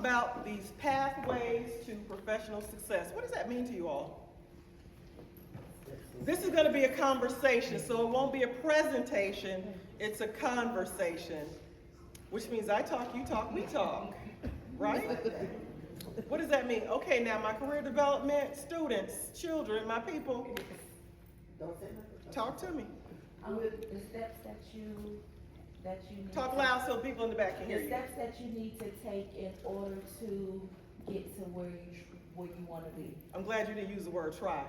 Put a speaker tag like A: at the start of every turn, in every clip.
A: about these pathways to professional success. What does that mean to you all? This is going to be a conversation, so it won't be a presentation, it's a conversation, which means I talk, you talk, we talk, right? What does that mean? Okay, now my career development, students, children, my people, talk to me.
B: The steps that you need
A: Talk loud so people in the back can hear
B: the
A: you.
B: steps that you need to take in order to get to where you want to be.
A: I'm glad you didn't use the word try.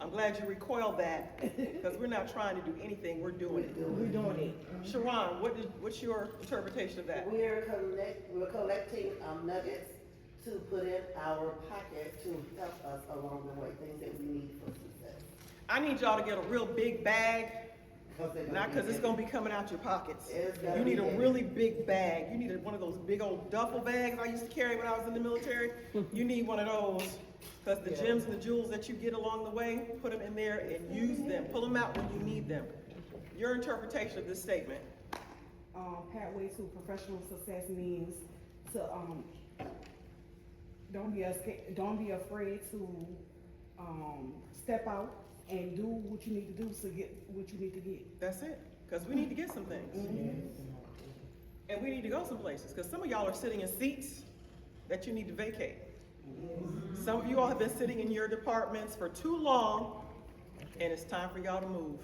A: I'm glad you recoiled that, because we're not trying to do anything, we're doing it.
C: We're doing it.
A: Sharon, what's your interpretation of that?
C: We're collecting nuggets to put in our pocket to help us along the way, things that we need for success.
A: I need y'all to get a real big bag, not because it's going to be coming out your pockets. You need a really big bag. You need one of those big old duffel bags I used to carry when I was in the military. You need one of those, because the gems and the jewels that you get along the way, put them in there and use them. Pull them out when you need them. Your interpretation of this statement.
D: Pathway to professional success means to don't be afraid to step out and do what you need to do to get what you need to get.
A: That's it, because we need to get some things. And we need to go some places, because some of y'all are sitting in seats that you need to vacate. Some of you all have been sitting in your departments for too long, and it's time for y'all to move.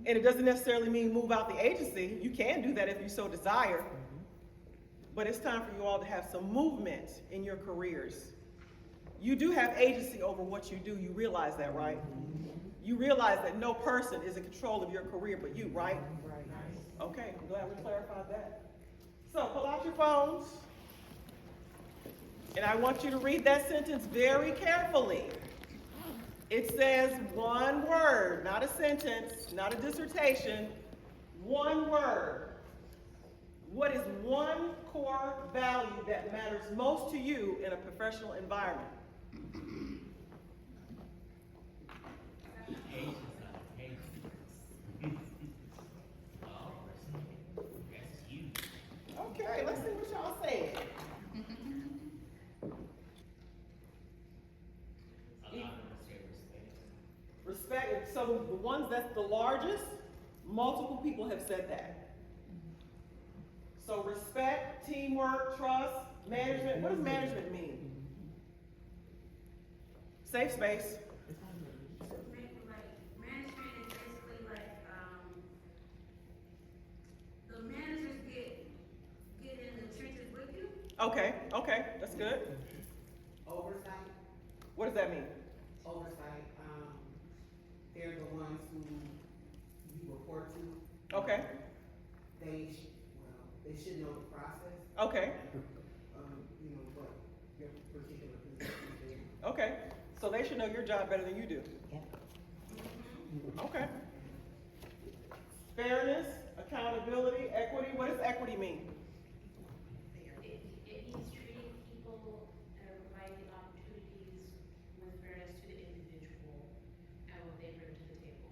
A: And it doesn't necessarily mean move out the agency. You can do that if you so desire. But it's time for you all to have some movement in your careers. You do have agency over what you do. You realize that, right? You realize that no person is in control of your career but you, right? Okay, I'm glad we clarified that. So pull out your phones. And I want you to read that sentence very carefully. It says one word, not a sentence, not a dissertation, one word. What is one core value that matters most to you in a professional environment? Okay, let's see what y'all saying. Respect, so the ones that's the largest, multiple people have said that. So respect, teamwork, trust, management. What does management mean? Safe space.
E: Management is basically like, the managers get in the trenches with you.
A: Okay, that's good.
F: Oversight,
A: What does that mean?
F: they're the ones who you report to.
A: Okay,
F: They should know the process,
A: okay,
F: what your particular position is.
A: okay. So they should know your job better than you do. Okay. Fairness, accountability, equity. What does equity mean?
E: It means treating people and providing opportunities with fairness to the individual and what they bring to the table.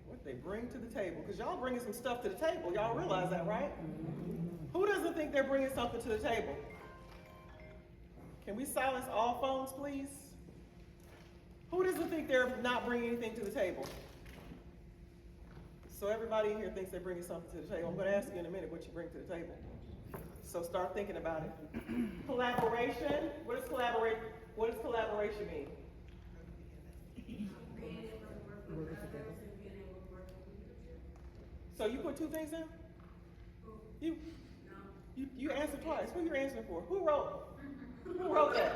A: What they bring to the table, because y'all bringing some stuff to the table. Y'all realize that, right? Who doesn't think they're bringing something to the table? Can we silence all phones, please? Who doesn't think they're not bringing anything to the table? So everybody in here thinks they're bringing something to the table. I'm going to ask you in a minute what you bring to the table. So start thinking about it. Collaboration. What does collaboration mean?
E: Being able to work with others and being able to work with leadership.
A: So you put two things in? You
E: No.
A: you answered twice. Who you're answering for? Who wrote that?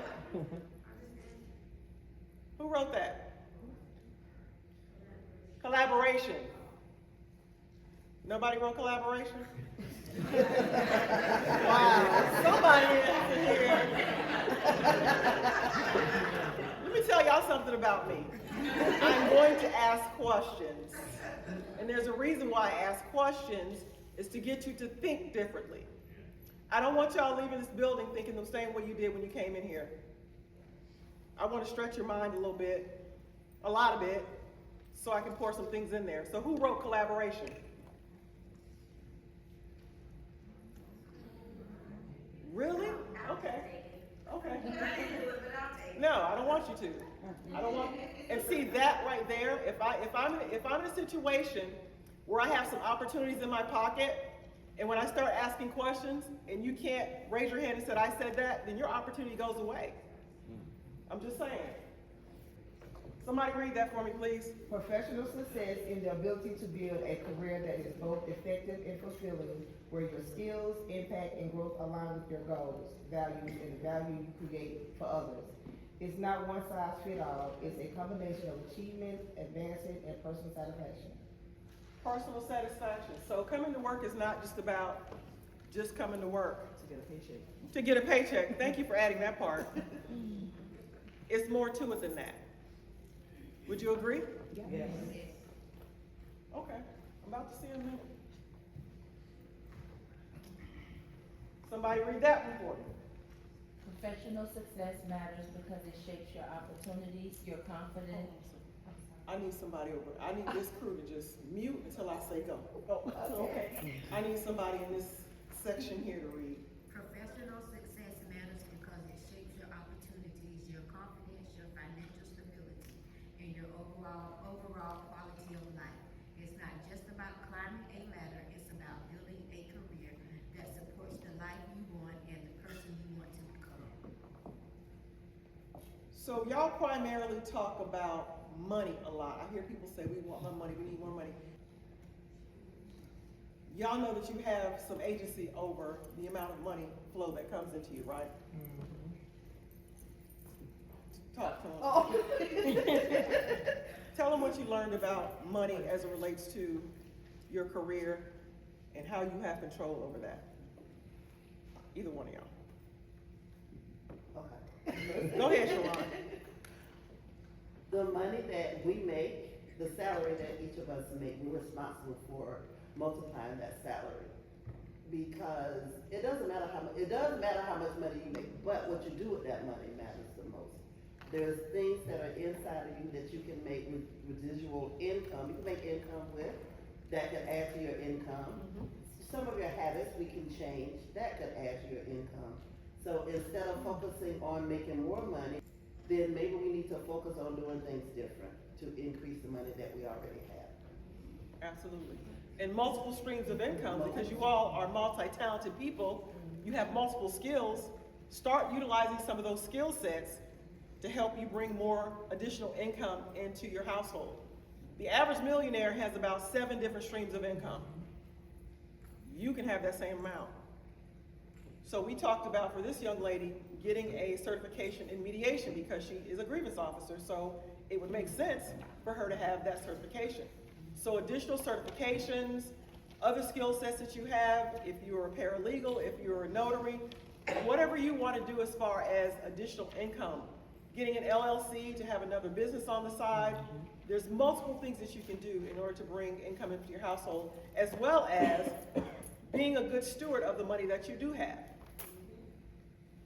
A: Who wrote that? Collaboration. Nobody wrote collaboration? Wow, somebody in here. Let me tell y'all something about me. I'm going to ask questions. And there's a reason why I ask questions, is to get you to think differently. I don't want y'all leaving this building thinking the same way you did when you came in here. I want to stretch your mind a little bit, a lot of it, so I can pour some things in there. So who wrote collaboration? Really? Okay. want you to. I don't want, and see that right there, if I'm in a situation where I have some opportunities in my pocket, and when I start asking questions, and you can't raise your hand and say, I said that, then your opportunity goes away. I'm just saying. Somebody read that for me, please.
G: Professional success in the ability to build a career that is both effective and fulfilling, where your skills, impact, and growth align with your goals, values, and the value you create for others. It's not one size fits all. It's a combination of achievement, advancement, and personal satisfaction.
A: Personal satisfaction. So coming to work is not just about just coming to work.
G: To get a paycheck.
A: To get a paycheck. Thank you for adding that part. It's more to it than that. Would you agree?
G: Yes.
A: Okay, I'm about to see a minute. Somebody read that one for me.
B: Professional success matters because it shapes your opportunities, your confidence.
A: I need somebody over, I need this crew to just mute until I say go. Oh, okay. I need somebody in this section here to read.
H: Professional success matters because it shapes your opportunities, your confidence, your financial stability, and your overall quality of life. It's not just about climbing a ladder, it's about building a career that supports the life you want and the person you want to become.
A: So y'all primarily talk about money a lot. I hear people say, we want more money, we need more money. Y'all know that you have some agency over the amount of money flow that comes into you, right? Talk to them.
C: Oh.
A: Tell them what you learned about money as it relates to your career and how you have control over that. Either one of y'all.
C: Okay.
A: Go ahead, Sharon.
C: The money that we make, the salary that each of us make, we're responsible for multiplying that salary. Because it doesn't matter how much money you make, but what you do with that money matters the most. There's things that are inside of you that you can make with residual income. You can make income with, that can add to your income. Some of your habits we can change, that could add to your income. So instead of focusing on making more money, then maybe we need to focus on doing things different to increase the money that we already have.
A: Absolutely. And multiple streams of income, because you all are multi-talented people, you have multiple skills. Start utilizing some of those skill sets to help you bring more additional income into your household. The average millionaire has about 7 different streams of income. You can have that same amount. So we talked about, for this young lady, getting a certification in mediation because she is a grievance officer, so it would make sense for her to have that certification. So additional certifications, other skill sets that you have, if you're a paralegal, if you're a notary, whatever you want to do as far as additional income. Getting an LLC to have another business on the side. There's multiple things that you can do in order to bring income into your household, as well as being a good steward of the money that you do have.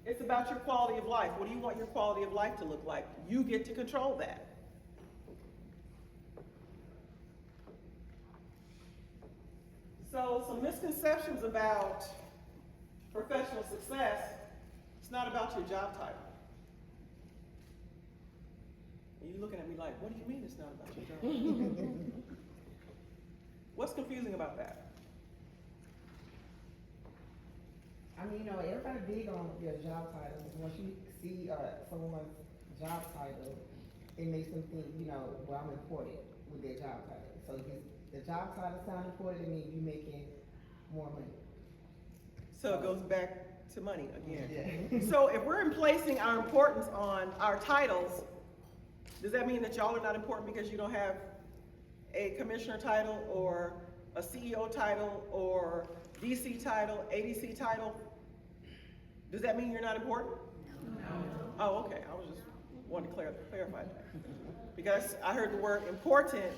A: It's about your quality of life. What do you want your quality of life to look like? You get to control that. So some misconceptions about professional success, it's not about your job title. And you're looking at me like, what do you mean it's not about your job title? What's confusing about that?
G: I mean, you know, everybody big on their job titles. Once you see someone's job title, it makes them think, you know, well, I'm important with their job title. So if the job title sounds important, it means you're making more money.
A: So it goes back to money again.
C: Yeah.
A: So if we're placing our importance on our titles, does that mean that y'all are not important because you don't have a commissioner title or a CEO title or DC title, ADC title? Does that mean you're not important?
H: No.
A: Oh, okay, I was just wanting to clarify that. Because I heard the word important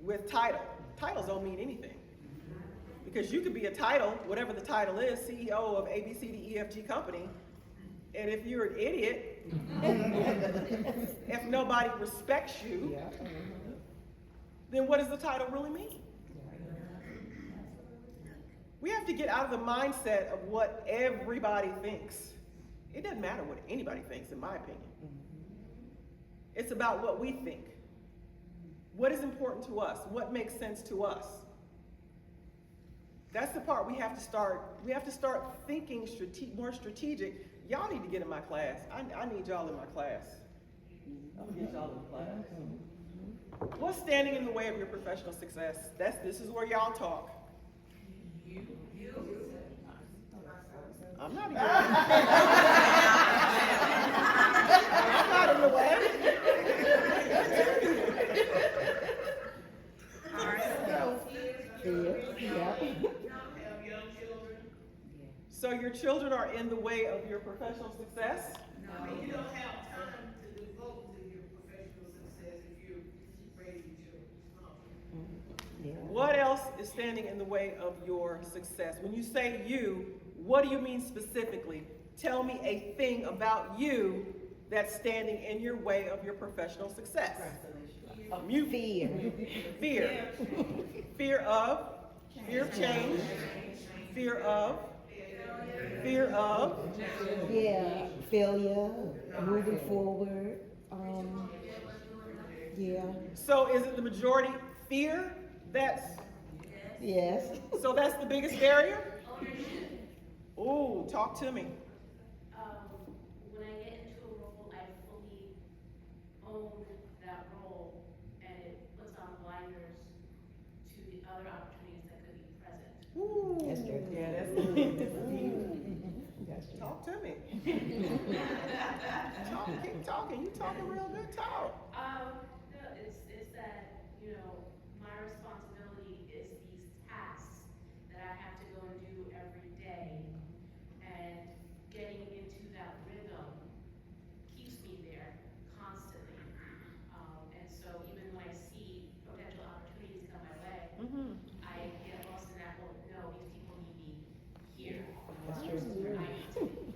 A: with title. Titles don't mean anything. Because you could be a title, whatever the title is, CEO of ABCDEFG company, and if you're an idiot, if nobody respects you,
G: Yeah.
A: then what does the title really mean? We have to get out of the mindset of what everybody thinks. It doesn't matter what anybody thinks, in my opinion. It's about what we think. What is important to us? What makes sense to us? That's the part we have to start thinking more strategic. Y'all need to get in my class. I need y'all in my class. I'll get y'all in class. What's standing in the way of your professional success? This is where y'all talk. I'm not even. I'm not in the way. So your children are in the way of your professional success?
F: No, you don't have time to devote to your professional success if you're raising children.
A: What else is standing in the way of your success? When you say you, what do you mean specifically? Tell me a thing about you that's standing in your way of your professional success. Mute. Fear. Fear of change. Fear of.
I: Yeah, failure, moving forward, yeah.
A: So is it the majority fear that's,
I: Yes.
A: so that's the biggest barrier? Ooh, talk to me.
E: When I get into a role, I fully own that role, and it puts on blinders to the other opportunities that could be present.
A: Ooh.
I: That's true.
A: Yeah, that's good.
I: That's true.
A: Talk to me. Keep talking. You talking real good talk.
E: No, it's that, my responsibility is these tasks that I have to go and do every day, and getting into that rhythm keeps me there constantly. And so even when I see potential opportunities come my way, I get lost in that, well, no, these people need me here.
I: That's true.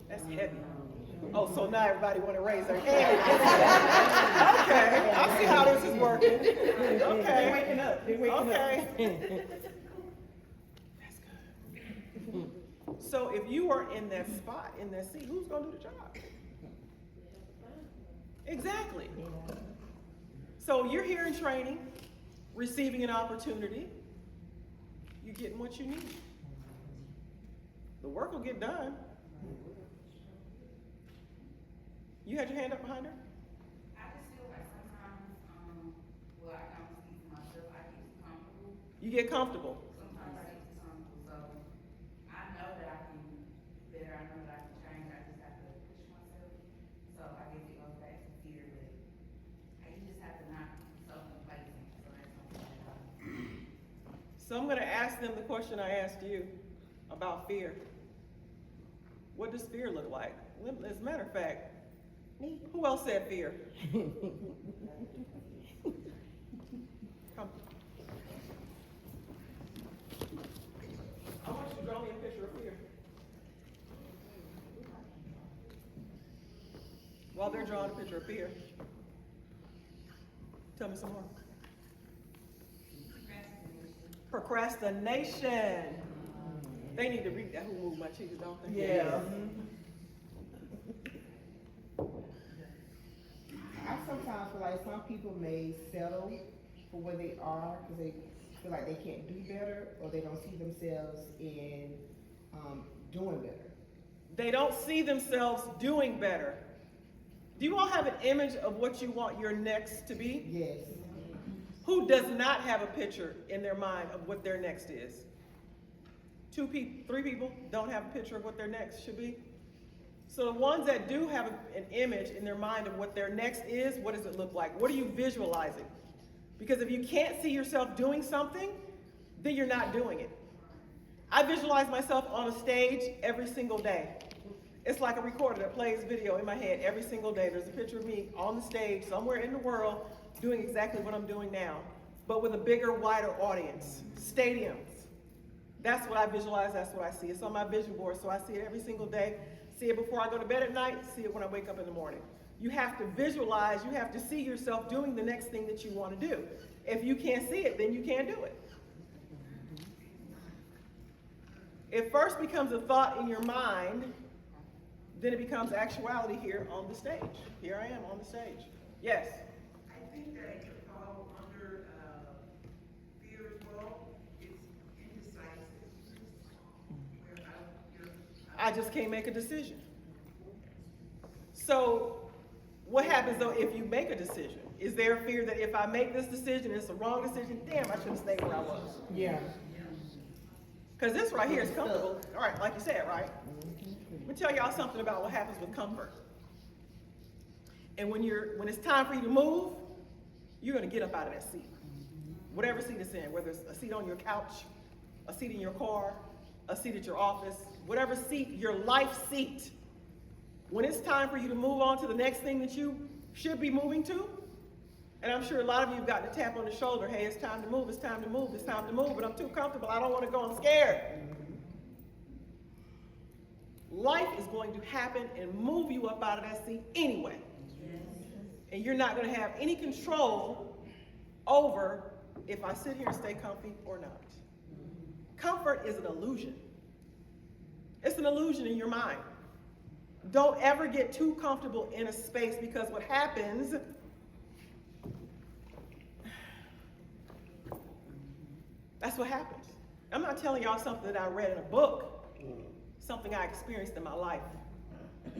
A: That's heavy. Oh, so now everybody want to raise their hand. Okay, I see how this is working. Okay.
D: They're waking up. They're waking
A: Okay. That's good. So if you are in that spot, in that seat, who's gonna do the job? Exactly.
I: Yeah.
A: So you're here in training, receiving an opportunity, you're getting what you need. The work will get done. You had your hand up behind her?
J: I just feel like sometimes, well, I can only speak for myself, I get too comfortable.
A: You get comfortable.
J: Sometimes I get too comfortable, so I know that I can do better, I know that I can change, I just have to push myself. So I guess it goes back to fear, but you just have to not be so complacent, so that's something that I.
A: So I'm gonna ask them the question I asked you about fear. What does fear look like? As a matter of fact,
I: Me.
A: who else said fear? Come. I want you to draw me a picture of fear. While they're drawing a picture of fear, tell me some more. Procrastination. They need to read that. Who moved my cheeks, don't they?
D: Yeah.
G: I sometimes feel like some people may settle for where they are because they feel like they can't do better, or they don't see themselves in doing better.
A: They don't see themselves doing better. Do you all have an image of what you want your next to be?
G: Yes.
A: Who does not have a picture in their mind of what their next is? 2 people, 3 people don't have a picture of what their next should be? So the ones that do have an image in their mind of what their next is, what does it look like? What are you visualizing? Because if you can't see yourself doing something, then you're not doing it. I visualize myself on a stage every single day. It's like a recorder that plays video in my head every single day. There's a picture of me on the stage somewhere in the world doing exactly what I'm doing now, but with a bigger, wider audience. Stadiums. That's what I visualize, that's what I see. It's on my vision board, so I see it every single day. See it before I go to bed at night, see it when I wake up in the morning. You have to visualize, you have to see yourself doing the next thing that you want to do. If you can't see it, then you can't do it. It first becomes a thought in your mind, then it becomes actuality here on the stage. Here I am on the stage. Yes?
F: think that it could fall under, fear as well. It's indecisive. Where
A: I just can't make a decision. So what happens though if you make a decision? Is there a fear that if I make this decision, it's the wrong decision? Damn, I should have stayed where I was.
D: Yeah.
A: Because this right here is comfortable. All right, like you said, right? Let me tell y'all something about what happens with comfort. And when it's time for you to move, you're gonna get up out of that seat. Whatever seat it's in, whether it's a seat on your couch, a seat in your car, a seat at your office, whatever seat, your life seat. When it's time for you to move on to the next thing that you should be moving to, and I'm sure a lot of you have gotten a tap on the shoulder, hey, it's time to move, it's time to move, it's time to move, but I'm too comfortable, I don't want to go, I'm scared. Life is going to happen and move you up out of that seat anyway. And you're not going to have any control over if I sit here and stay comfy or not. Comfort is an illusion. It's an illusion in your mind. Don't ever get too comfortable in a space, because what happens, that's what happens. I'm not telling y'all something that I read in a book, something I experienced in my life.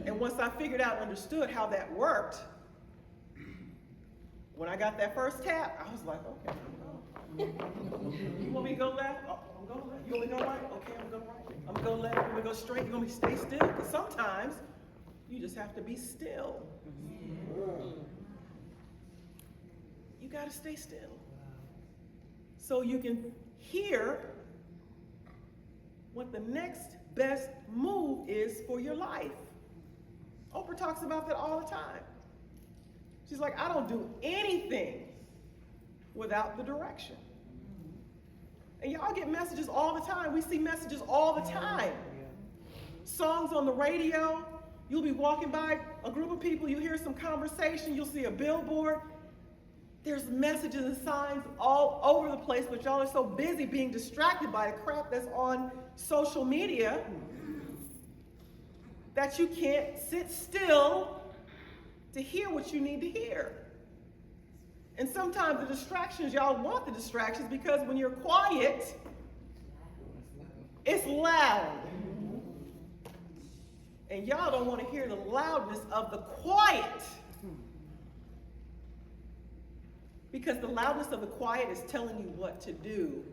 A: And once I figured out and understood how that worked, when I got that first tap, I was like, okay, you want me to go left? Oh, I'm going left. You want me to go right? Okay, I'm going right. I'm gonna go left, I'm gonna go straight. You want me to stay still? Because sometimes you just have to be still. You gotta stay still. So you can hear what the next best move is for your life. Oprah talks about that all the time. She's like, I don't do anything without the direction. And y'all get messages all the time. We see messages all the time. Songs on the radio. You'll be walking by a group of people, you hear some conversation, you'll see a billboard. There's messages and signs all over the place, but y'all are so busy being distracted by the crap that's on social media that you can't sit still to hear what you need to hear. And sometimes the distractions, y'all want the distractions because when you're quiet, it's loud. And y'all don't want to hear the loudness of the quiet. Because the loudness of the quiet is telling you what to do,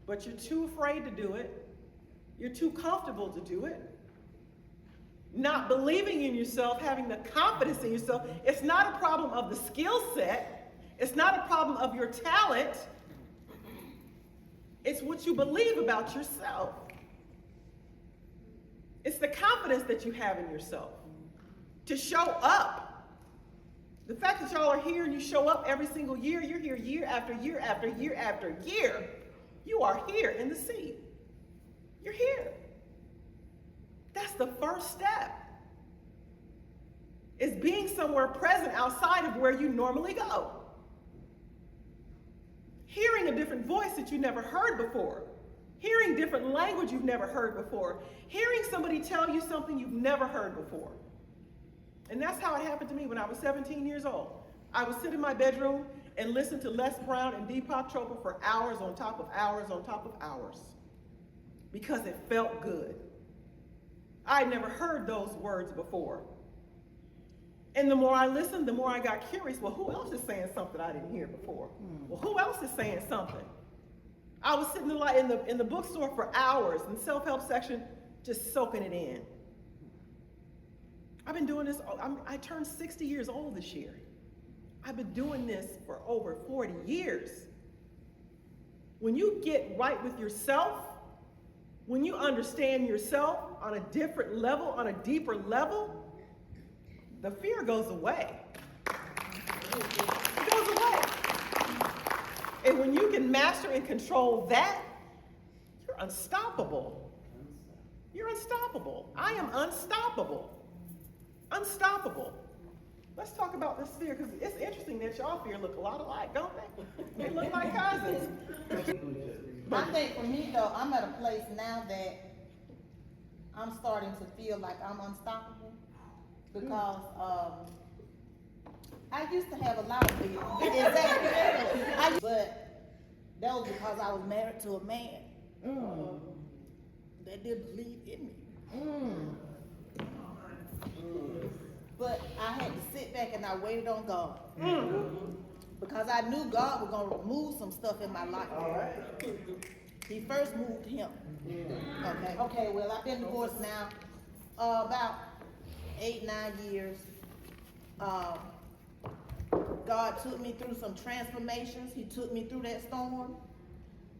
A: but you're too afraid to do it. You're too comfortable to do it. Not believing in yourself, having the confidence in yourself. It's not a problem of the skill set. It's not a problem of your talent. It's what you believe about yourself. It's the confidence that you have in yourself to show up. The fact that y'all are here and you show up every single year, you're here year after year after year after year. You are here in the seat. You're here. That's the first step. Is being somewhere present outside of where you normally go. Hearing a different voice that you never heard before. Hearing different language you've never heard before. Hearing somebody tell you something you've never heard before. And that's how it happened to me when I was 17 years old. I would sit in my bedroom and listen to Les Brown and Deepak Chopra for hours on top of hours on top of hours. Because it felt good. I had never heard those words before. And the more I listened, the more I got curious. Well, who else is saying something I didn't hear before? Well, who else is saying something? I was sitting in the bookstore for hours in the self-help section, just soaking it in. I've been doing this, I turned 60 years old this year. I've been doing this for over 40 years. When you get right with yourself, when you understand yourself on a different level, on a deeper level, the fear goes away. It goes away. And when you can master and control that, you're unstoppable. You're unstoppable. I am unstoppable. Unstoppable. Let's talk about this fear, because it's interesting that y'all fear look a lot alike, don't they? They look like cousins.
K: I think for me though, I'm at a place now that I'm starting to feel like I'm unstoppable because I used to have a lot of bills. Exactly. But that was because I was married to a man that didn't believe in me. But I had to sit back and I waited on God. Because I knew God was going to remove some stuff in my life. He first moved him. Okay, well, I've been divorced now about 8-9 years. God took me through some transformations. He took me through that storm.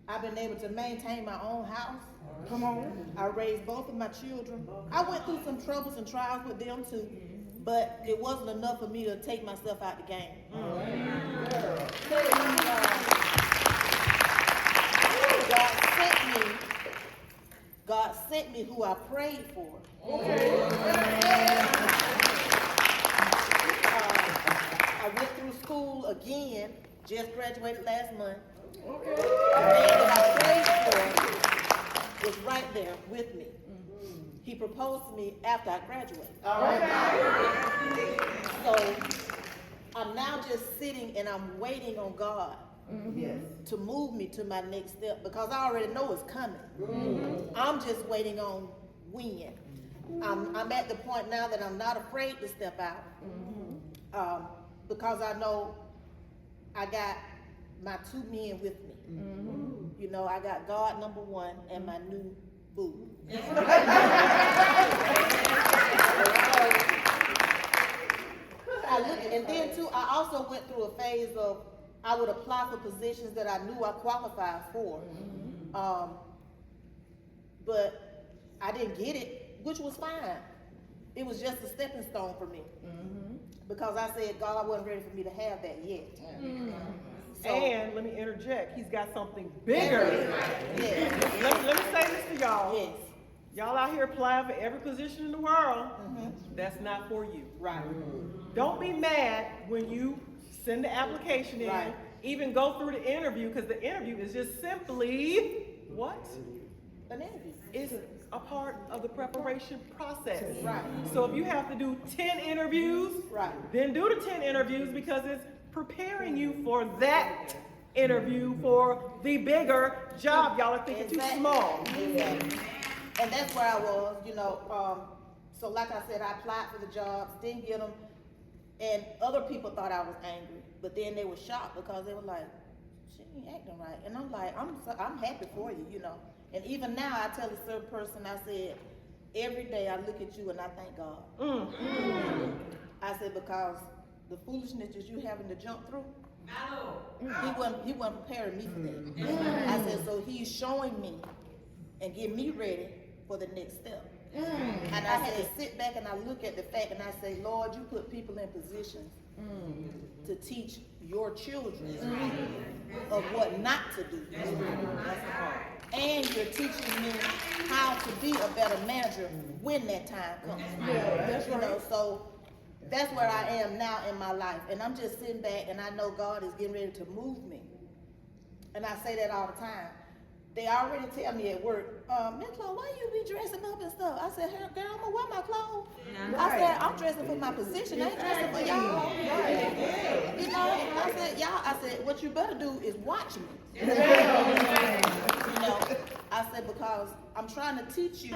K: I've been able to maintain my own house.
D: Come on.
K: I raised both of my children. I went through some troubles and trials with them too, but it wasn't enough for me to take myself out the game. God sent me who I prayed for. I went through school again, just graduated last month. The man that I prayed for was right there with me. He proposed to me after I graduated. So I'm now just sitting and I'm waiting on God to move me to my next step because I already know it's coming. I'm just waiting on when. I'm at the point now that I'm not afraid to step out because I know I got my two men with me. You know, I got God number one and my new boo. And then too, I also went through a phase of I would apply for positions that I knew I qualified for, but I didn't get it, which was fine. It was just a stepping stone for me because I said God wasn't ready for me to have that yet. So,
A: And let me interject, he's got something bigger.
K: Yes.
A: Let me say this to y'all.
K: Yes.
A: Y'all out here applying for every position in the world. That's not for you.
K: Right.
A: Don't be mad when you send the application in,
K: Right.
A: even go through the interview, because the interview is just simply what?
K: An interview.
A: It's a part of the preparation process.
K: Right.
A: So if you have to do 10 interviews,
K: Right.
A: then do the 10 interviews because it's preparing you for that interview for the bigger job. Y'all are thinking too small.
K: Exactly. And that's where I was, you know. So like I said, I applied for the jobs, didn't get them, and other people thought I was angry, but then they were shocked because they were like, "She ain't acting right," and I'm like, "I'm happy for you, you know." And even now, I tell a certain person, I said, every day I look at you and I thank God. I said because the foolishness that you having to jump through, he wasn't preparing me for that. I said so he's showing me and getting me ready for the next step. And I had to sit back and I look at the fact and I say, Lord, you put people in positions to teach your children of what not to do. And you're teaching me how to be a better manager when that time comes.
D: That's
K: You know, so that's where I am now in my life. And I'm just sitting back and I know God is getting ready to move me. And I say that all the time. They already tell me at work, Miss Chloe, why you be dressing up and stuff? I said, hey, girl, I'm gonna wear my clothes. I said, I'm dressing for my position, I ain't dressing for y'all. You know, I said, I said, what you better do is watch me. You know, I said, because I'm trying to teach you.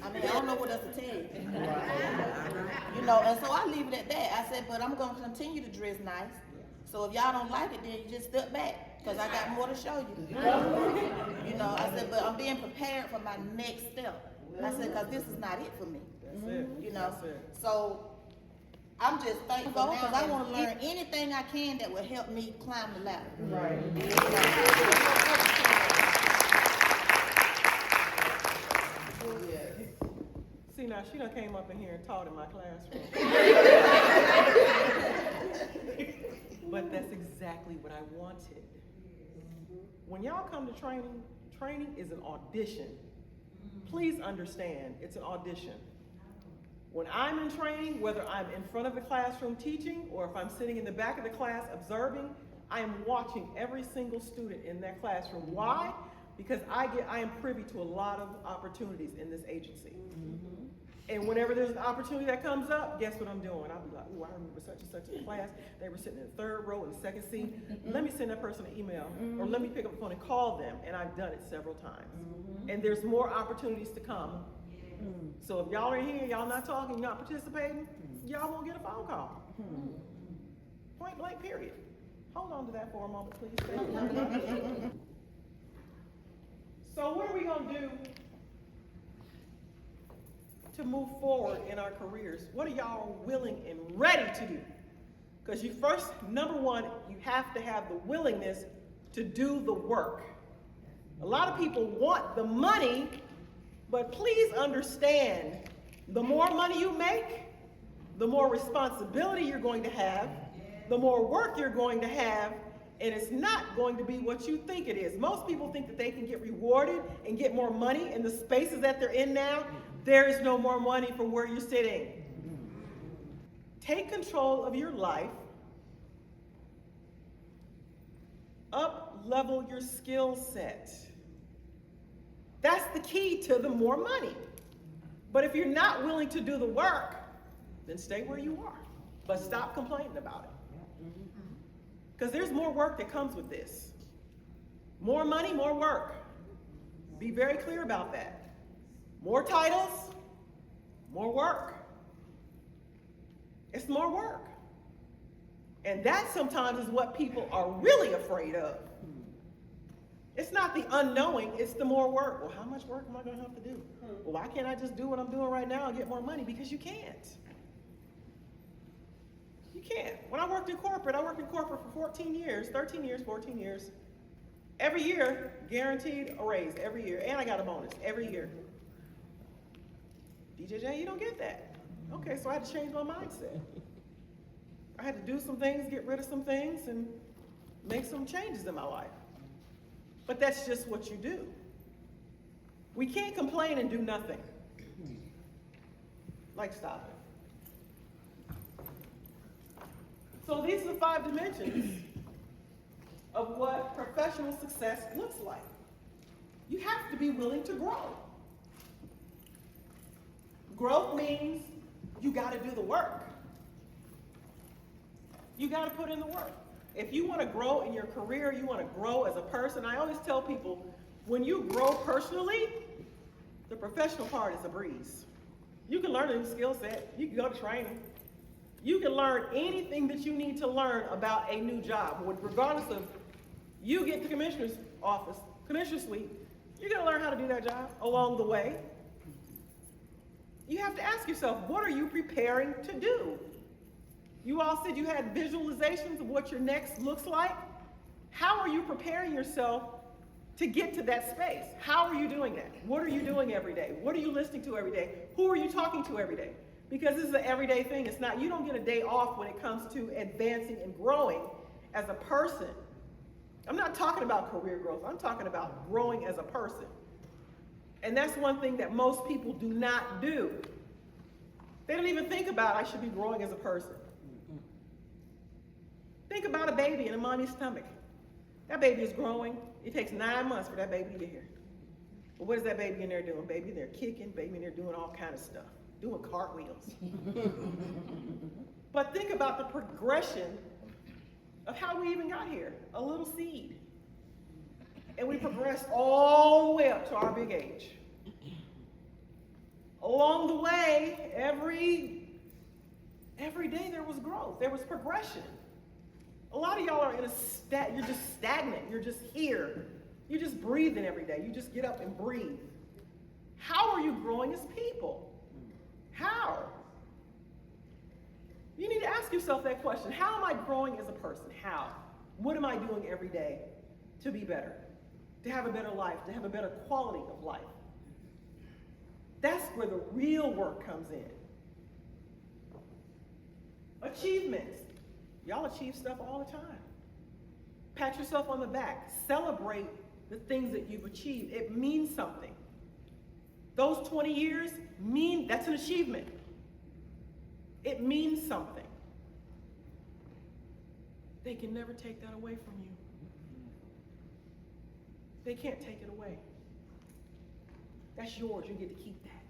K: I mean, I don't know what else to tell you. You know, and so I leave it at that. I said, but I'm gonna continue to dress nice. So if y'all don't like it, then you just step back, because I got more to show you. You know, I said, but I'm being prepared for my next step. I said, because this is not it for me.
A: That's it.
K: You know,
A: That's it.
K: so I'm just thankful because I want to learn anything I can that will help me climb the ladder.
A: See, now she done came up in here and taught in my classroom. But that's exactly what I wanted. When y'all come to training, training is an audition. Please understand, it's an audition. When I'm in training, whether I'm in front of the classroom teaching or if I'm sitting in the back of the class observing, I am watching every single student in that classroom. Why? Because I am privy to a lot of opportunities in this agency. And whenever there's an opportunity that comes up, guess what I'm doing? I'll be like, ooh, I remember such and such in class. They were sitting in the third row in the second seat. Let me send that person an email, or let me pick up the phone and call them. And I've done it several times. And there's more opportunities to come. So if y'all are here, y'all not talking, you're not participating, y'all won't get a phone call. Point blank, period. Hold on to that for a moment, please. So what are we gonna do to move forward in our careers? What are y'all willing and ready to do? Because you first, number one, you have to have the willingness to do the work. A lot of people want the money, but please understand, the more money you make, the more responsibility you're going to have, the more work you're going to have, and it's not going to be what you think it is. Most people think that they can get rewarded and get more money in the spaces that they're in now. There is no more money for where you're sitting. Take control of your life. Up-level your skill set. That's the key to the more money. But if you're not willing to do the work, then stay where you are. But stop complaining about it. Because there's more work that comes with this. More money, more work. Be very clear about that. More titles, more work. It's more work. And that sometimes is what people are really afraid of. It's not the unknowing, it's the more work. Well, how much work am I gonna have to do? Well, why can't I just do what I'm doing right now and get more money? Because you can't. You can't. When I worked in corporate for 14 years, 13 years, 14 years. Every year, guaranteed a raise every year, and I got a bonus every year. DJJ, you don't get that. Okay, so I had to change my mindset. I had to do some things, get rid of some things, and make some changes in my life. But that's just what you do. We can't complain and do nothing. Like, stop it. So these are the 5 dimensions of what professional success looks like. You have to be willing to grow. Growth means you got to do the work. You got to put in the work. If you want to grow in your career, you want to grow as a person, I always tell people, when you grow personally, the professional part is a breeze. You can learn a new skill set. You can go to training. You can learn anything that you need to learn about a new job. Regardless of, you get to commissioner's office, commissioner's suite, you're going to learn how to do that job along the way. You have to ask yourself, what are you preparing to do? You all said you had visualizations of what your next looks like. How are you preparing yourself to get to that space? How are you doing that? What are you doing every day? What are you listening to every day? Who are you talking to every day? Because this is an everyday thing. It's not, you don't get a day off when it comes to advancing and growing as a person. I'm not talking about career growth. I'm talking about growing as a person. And that's one thing that most people do not do. They don't even think about, I should be growing as a person. Think about a baby in a mommy's stomach. That baby is growing. It takes 9 months for that baby to get here. But what is that baby in there doing? Baby in there kicking, baby in there doing all kind of stuff, doing cartwheels. But think about the progression of how we even got here. A little seed. And we progressed all the way up to our big age. Along the way, every day there was growth. There was progression. A lot of y'all are you're just stagnant. You're just here. You're just breathing every day. You just get up and breathe. How are you growing as people? How? You need to ask yourself that question. How am I growing as a person? How? What am I doing every day to be better? To have a better life, to have a better quality of life? That's where the real work comes in. Achievements. Y'all achieve stuff all the time. Pat yourself on the back. Celebrate the things that you've achieved. It means something. Those 20 years that's an achievement. It means something. They can never take that away from you. They can't take it away. That's yours. You get to keep that.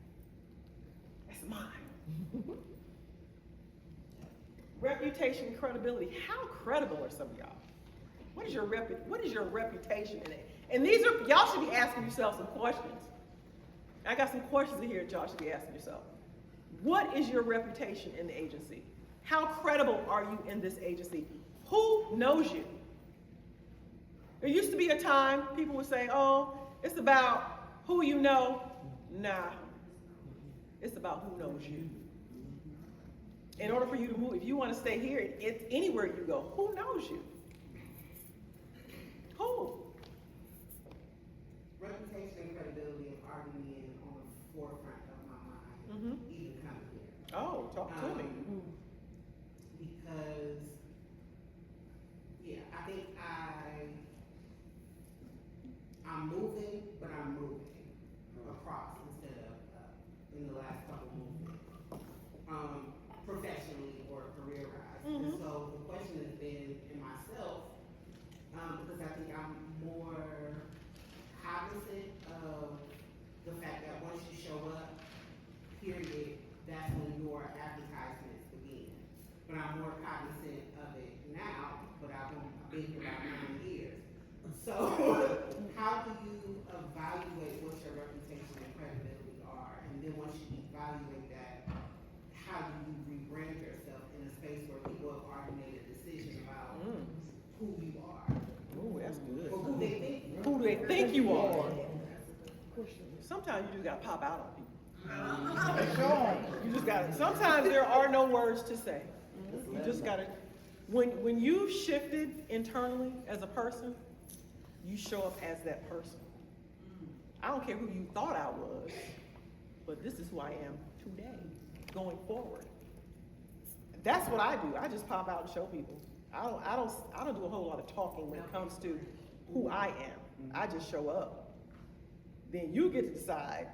A: That's That's mine. Reputation and credibility. How credible are some of y'all? What is your reputation in it? And these are, y'all should be asking yourself some questions. I got some questions in here that y'all should be asking yourself. What is your reputation in the agency? How credible are you in this agency? Who knows you? There used to be a time people would say, oh, it's about who you know. Nah, it's about who knows you. In order for you to move, if you want to stay here, it's anywhere you go, who knows you? Who?
G: Reputation and credibility have already been on the forefront of my mind, even coming here.
A: Oh, talk to me.
G: Because, yeah, I think I'm moving, but I'm moving across instead of in the last couple movements, professionally or career-wise. And so the question has been in myself, because I think I'm more cognizant of the fact that once you show up, period, that's when your advertisements begin. But I'm more cognizant of it now, but I've been here about 9 years. So how do you evaluate what your reputation and credibility are? And then once you evaluate that, how do you rebrand yourself in a space where people have already made a decision about who you are?
A: Oh, that's good.
G: Or who they think.
A: Who do they think you are? Sometimes you just gotta pop out on people. You just gotta, sometimes there are no words to say. You just gotta, when you've shifted internally as a person, you show up as that person. I don't care who you thought I was, but this is who I am today, going forward. That's what I do. I just pop out and show people. I don't do a whole lot of talking when it comes to who I am. I just show up. Then you get to decide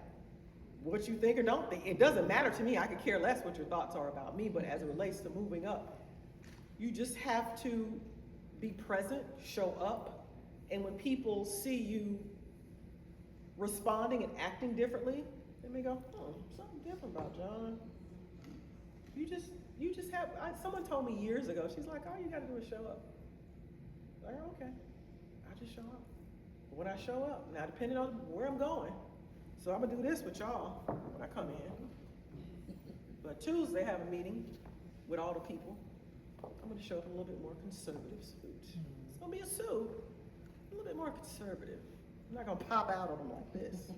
A: what you think or don't think. It doesn't matter to me. I could care less what your thoughts are about me, but as it relates to moving up, you just have to be present, show up, and when people see you responding and acting differently, they may go, oh, something different about John. You just have, someone told me years ago, she's like, all you gotta do is show up. Like, okay, I just show up. But when I show up, now depending on where I'm going, so I'm gonna do this with y'all when I come in. But Tuesday, I have a meeting with all the people. I'm gonna show up in a little bit more conservative suit. It's gonna be a suit, a little bit more conservative. I'm not gonna pop out on them like this.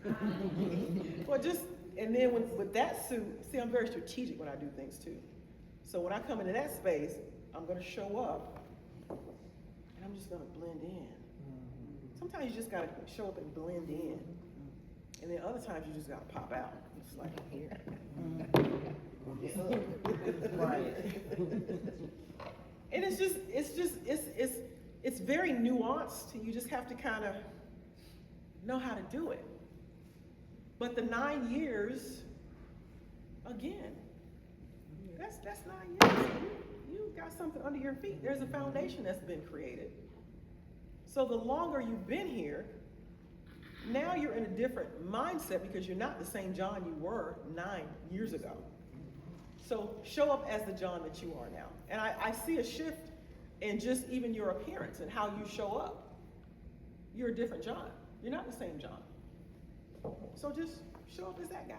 A: Well, just, and then with that suit, see, I'm very strategic when I do things too. So when I come into that space, I'm gonna show up, and I'm just gonna blend in. Sometimes you just gotta show up and blend in. And then other times you just gotta pop out. It's like here.
G: Right.
A: And it's very nuanced. You just have to kind of know how to do it. But the 9 years, again, that's 9 years. You got something under your feet. There's a foundation that's been created. So the longer you've been here, now you're in a different mindset because you're not the same John you were 9 years ago. So show up as the John that you are now. And I see a shift in just even your appearance and how you show up. You're a different John. You're not the same John. So just show up as that guy.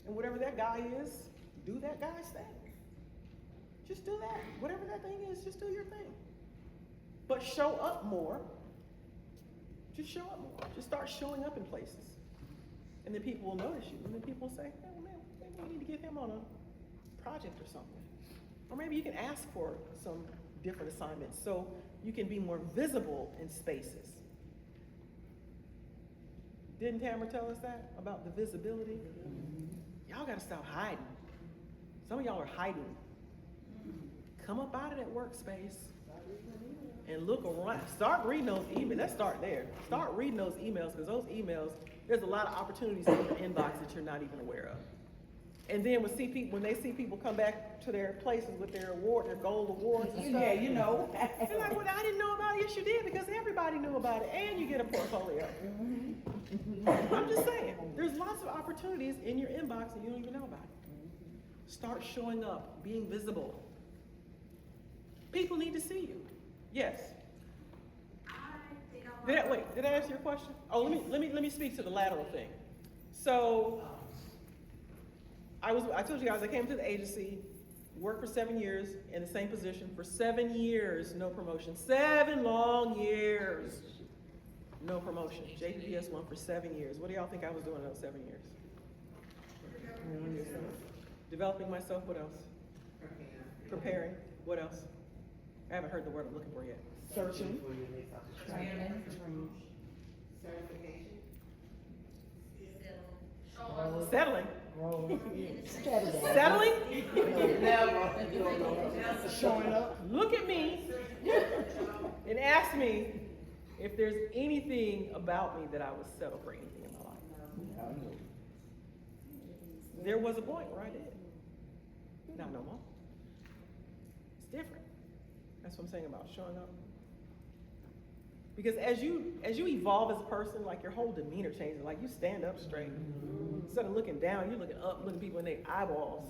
A: And whatever that guy is, do that guy's thing. Just do that. Whatever that thing is, just do your thing. But show up more. Just show up more. Just start showing up in places. And then people will notice you. And then people will say, oh man, maybe we need to get him on a project or something. Or maybe you can ask for some different assignments so you can be more visible in spaces. Didn't Tamara tell us that about the visibility? Y'all gotta stop hiding. Some of y'all are hiding. Come up out of that workspace and look around. Start reading those emails. Let's start there. Start reading those emails, because those emails, there's a lot of opportunities in your inbox that you're not even aware of. And then when they see people come back to their places with their award, their gold awards and stuff.
D: Yeah, you know.
A: They're like, well, I didn't know about it. Yes, you did, because everybody knew about it. And you get a portfolio. I'm just saying, there's lots of opportunities in your inbox and you don't even know about it. Start showing up, being visible. People need to see you. Yes. Did I answer your question? Oh, let me speak to the lateral thing. So, I told you guys I came to the agency, worked for 7 years in the same position for 7 years, no promotion. 7 long years, no promotion. JPS won for 7 years. What do y'all think I was doing in those 7 years? Developing myself. What else? Preparing. What else? I haven't heard the word I'm looking for yet.
D: Searching.
B: Training.
C: Certification.
A: Settling.
I: Strategize.
A: Settling?
C: Never. You don't know.
D: Showing up.
A: Look at me and ask me if there's anything about me that I would settle for anything in my life. There was a point where I did. Not no more. It's different. That's what I'm saying about showing up. Because as you evolve as a person, like your whole demeanor changes. Like you stand up straight. Instead of looking down, you're looking up, looking people in their eyeballs.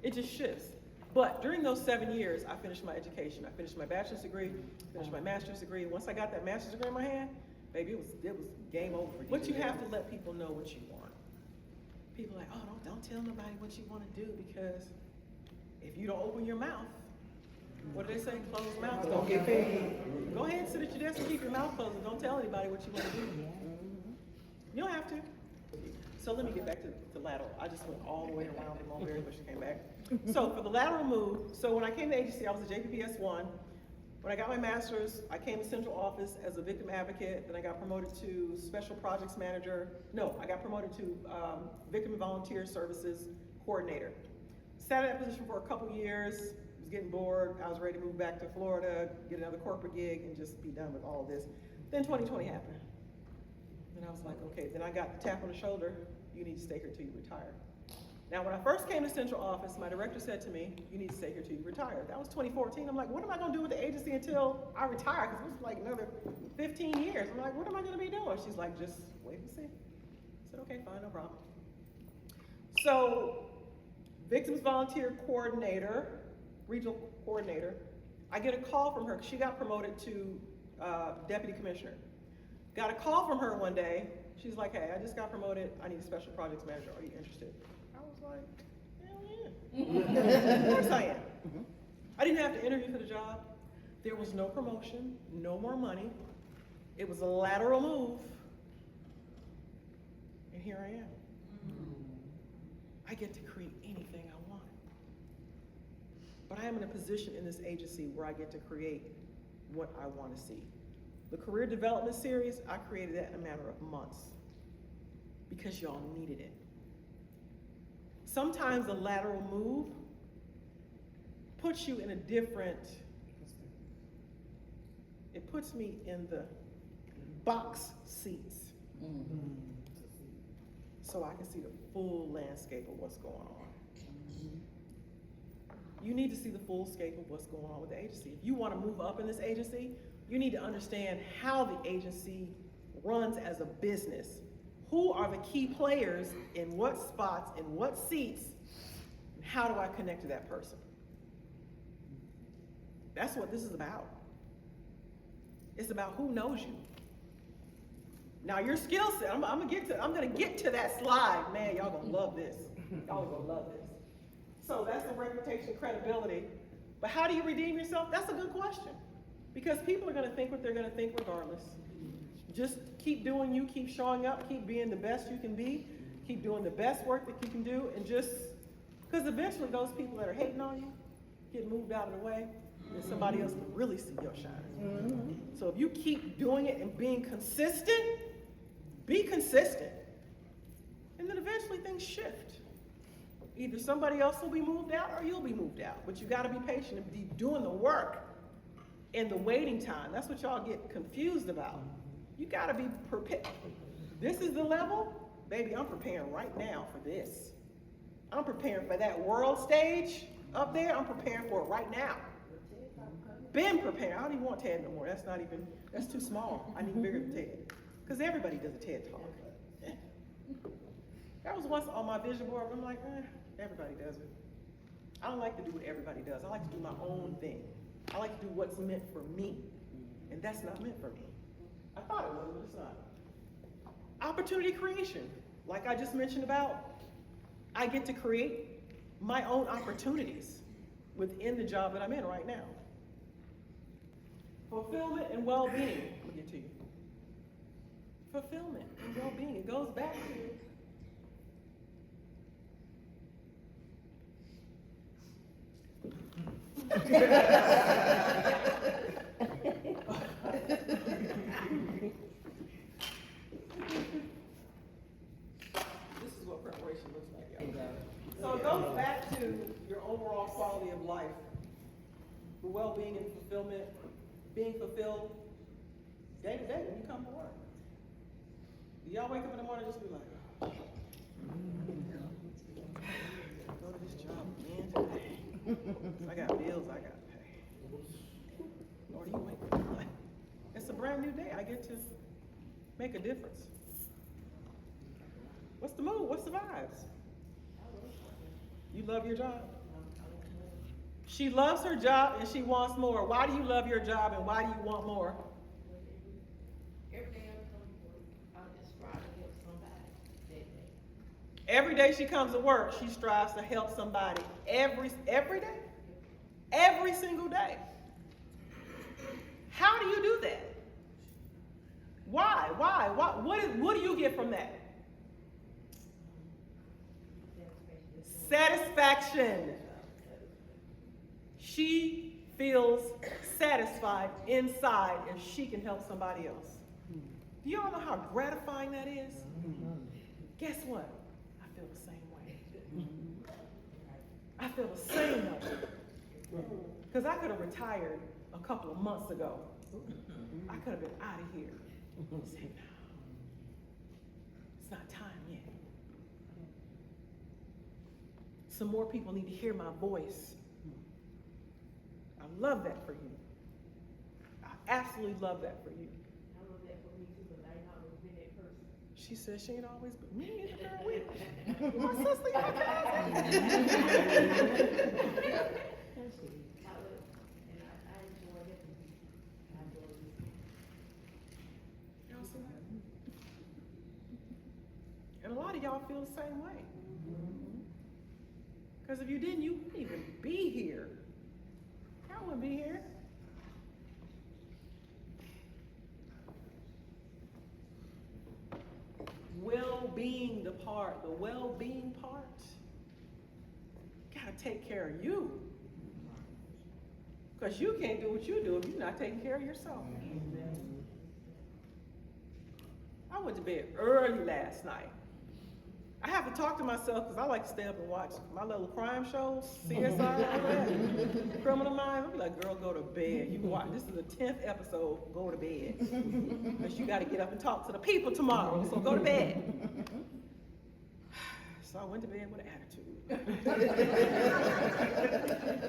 A: It just shifts. But during those 7 years, I finished my education. I finished my bachelor's degree, finished my master's degree. Once I got that master's degree in my hand, baby, it was game over. But you have to let people know what you want. People are like, oh, don't tell nobody what you want to do, because if you don't open your mouth, what do they say? Closed mouths don't get fed. Go ahead and sit at your desk and keep your mouth closed and don't tell anybody what you want to do. You don't have to. So let me get back to lateral. I just went all the way around the mulberry bush and came back. So for the lateral move, so when I came to agency, I was a JPPS 1. When I got my master's, I came to central office as a victim advocate. Then I got promoted to special projects manager. No, I got promoted to victim and volunteer services coordinator. Sat in that position for a couple years, was getting bored. I was ready to move back to Florida, get another corporate gig, and just be done with all of this. Then 2020 happened. And I was like, okay, then I got the tap on the shoulder, you need to stay here till you retire. Now, when I first came to central office, my director said to me, you need to stay here till you retire. That was 2014. I'm like, what am I gonna do with the agency until I retire? Because it was like another 15 years. I'm like, what am I gonna be doing? She's like, just wait and see. I said, okay, fine, no problem. So, victims volunteer coordinator, regional coordinator, I get a call from her, because she got promoted to deputy commissioner. Got a call from her one day. She's like, hey, I just got promoted. I need a special projects manager. Are you interested? I was like, hell yeah. Of course I am. I didn't have to interview for the job. There was no promotion, no more money. It was a lateral move. And here I am. I get to create anything I want. But I am in a position in this agency where I get to create what I want to see. The career development series, I created that in a matter of months because y'all needed it. Sometimes a lateral move puts you in a different, it puts me in the box seats. So I can see the full landscape of what's going on. You need to see the full scope of what's going on with the agency. If you want to move up in this agency, you need to understand how the agency runs as a business. Who are the key players in what spots, in what seats, and how do I connect to that person? That's what this is about. It's about who knows you. Now your skill set, I'm gonna get to that slide. Man, y'all gonna love this. Y'all gonna love this. So that's the reputation, credibility. But how do you redeem yourself? That's a good question. Because people are gonna think what they're gonna think regardless. Just keep doing you, keep showing up, keep being the best you can be, keep doing the best work that you can do, and just, because eventually those people that are hating on you get moved out of the way, and somebody else can really see your shine. So if you keep doing it and being consistent, be consistent. And then eventually things shift. Either somebody else will be moved out or you'll be moved out. But you gotta be patient and be doing the work in the waiting time. That's what y'all get confused about. You gotta be prepared. This is the level, baby, I'm preparing right now for this. I'm preparing for that world stage up there. I'm preparing for it right now. Been preparing. I don't even want Ted no more. That's too small. I need bigger than Ted. Because everybody does a TED Talk. That was once on my vision board, but I'm like, everybody does it. I don't like to do what everybody does. I like to do my own thing. I like to do what's meant for me. And that's not meant for me. I thought it was, but it's not. Opportunity creation. Like I just mentioned about, I get to create my own opportunities within the job that I'm in right now. Fulfillment and well-being. Let me get to you. Fulfillment and well-being. It goes back to this is what preparation looks like, y'all. So it goes back to your overall quality of life, the well-being and fulfillment, being fulfilled day to day when you come to work. Do y'all wake up in the morning and just be like, go to this job again today. I got bills I got to pay. Or do you wake up like, it's a brand new day. I get to make a difference. What's the mood? What's the vibes? You love your job? She loves her job and she wants more. Why do you love your job and why do you want more?
B: Every day I come to work, I just try to help somebody that day.
A: Every day she comes to work, she strives to help somebody. Every day? Every single day. How do you do that? Why? What do you get from that? Satisfaction. She feels satisfied inside if she can help somebody else. Do y'all know how gratifying that is? Guess what? I feel the same way. I feel the same way. Because I could have retired a couple of months ago. I could have been out of here. Say, no, it's not time yet. Some more people need to hear my voice. I love that for you. I absolutely love that for you.
B: I love that for me too, but I ain't always been that person.
A: She said she ain't always been me either, girl. My sister, your cousin.
B: I love, and I enjoy it. I enjoy it.
A: Y'all see that? And a lot of y'all feel the same way. Because if you didn't, you wouldn't even be here. Y'all wouldn't be here. Well-being the well-being part, gotta take care of you. Because you can't do what you do if you're not taking care of yourself. I went to bed early last night. I have to talk to myself because I like to stay up and watch my little crime shows, CSI, all that, Criminal Minds. I'll be like, girl, go to bed. You watch. This is the 10th episode. Go to bed. Because you got to get up and talk to the people tomorrow. So go to bed. So I went to bed with an attitude.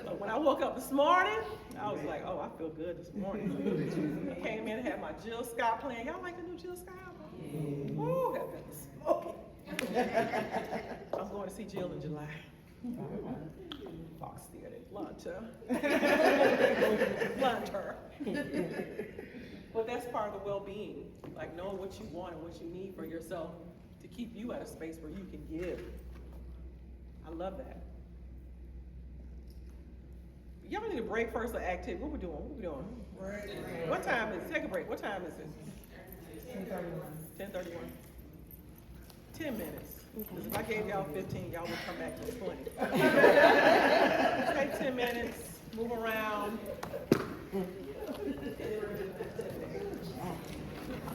A: But when I woke up this morning, I was like, oh, I feel good this morning. I came in and had my Jill Scott playing. Y'all like the new Jill Scott album? Ooh, that thing is smoking. I'm going to see Jill in July. Fox Theater in Atlanta. But that's part of the well-being, like knowing what you want and what you need for yourself to keep you at a space where you can give. I love that. Y'all need a break first or activity? What we doing? Break. What time is it? Take a break. What time is it? 10:31. 10 minutes. Because if I gave y'all 15, y'all would come back to 20. Take 10 minutes, move around.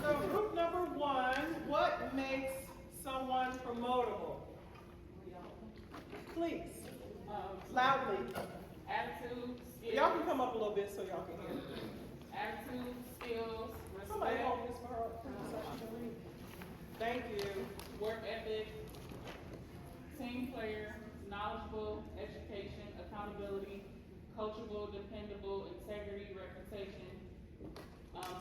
A: So group number 1, what makes someone promotable? Please, loudly.
L: Attitude, skills.
A: Y'all can come up a little bit so y'all can hear.
L: Attitude, skills,
A: Somebody
L: respect,
A: hold this for her so she can read. Thank you.
L: work ethic, team player, knowledgeable, education, accountability, coachable, dependable, integrity, reputation,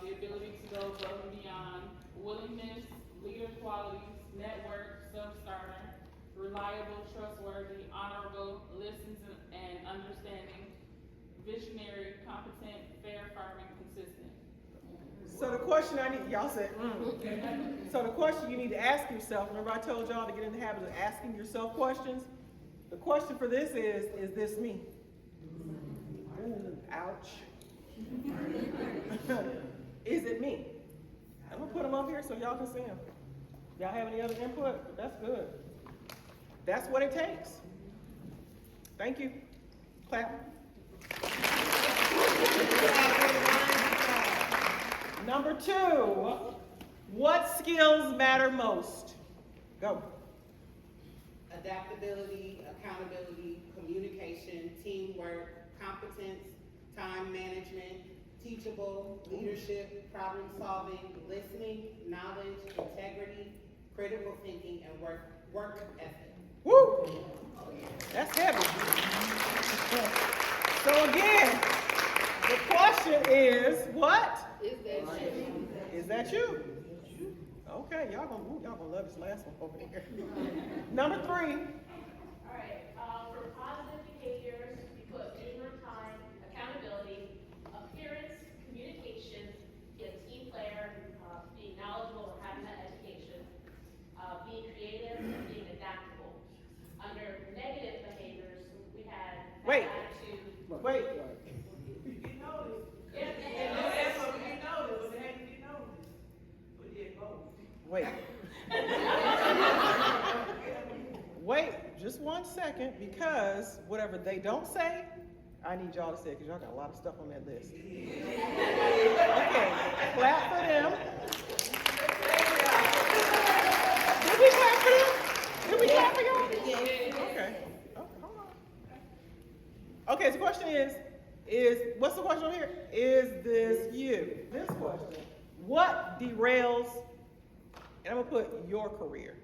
L: the ability to go above and beyond, willingness, leader qualities, network, self-starter, reliable, trustworthy, honorable, listens and understanding, visionary, competent, fair, firm, and consistent.
A: So the question I need, y'all said, So the question you need to ask yourself, remember I told y'all to get in the habit of asking yourself questions? The question for this is this me? Ooh, ouch. Is it me? I'm gonna put them up here so y'all can see them. Y'all have any other input? That's good. That's what it takes. Thank you. Clap. Number 2, what skills matter most? Go.
M: Adaptability, accountability, communication, teamwork, competence, time management, teachable, leadership, problem solving, listening, knowledge, integrity, critical thinking, and work ethic.
A: Woo! That's heavy. So again, the question is, what?
C: Is that you?
A: Is that you? Okay, y'all gonna love this last one over here. Number 3.
E: All right, for positive behaviors, we put being on time, accountability, appearance, communication, being a team player, being knowledgeable and having that education, being creative, and being adaptable. Under negative behaviors, we had
A: Wait.
E: attitude.
A: Wait.
F: You get noticed.
E: Yeah,
F: And that's what we get noticed, but how you get noticed? We did both.
A: Wait. Wait just 1 second, because whatever they don't say, I need y'all to say it, because y'all got a lot of stuff on that list. Okay, clap for them. Did we clap for them? Did we clap for y'all? Okay. Oh, hold on. Okay, so the question is, what's the question over here? Is this you? This question. What derails, and I'm gonna put your career.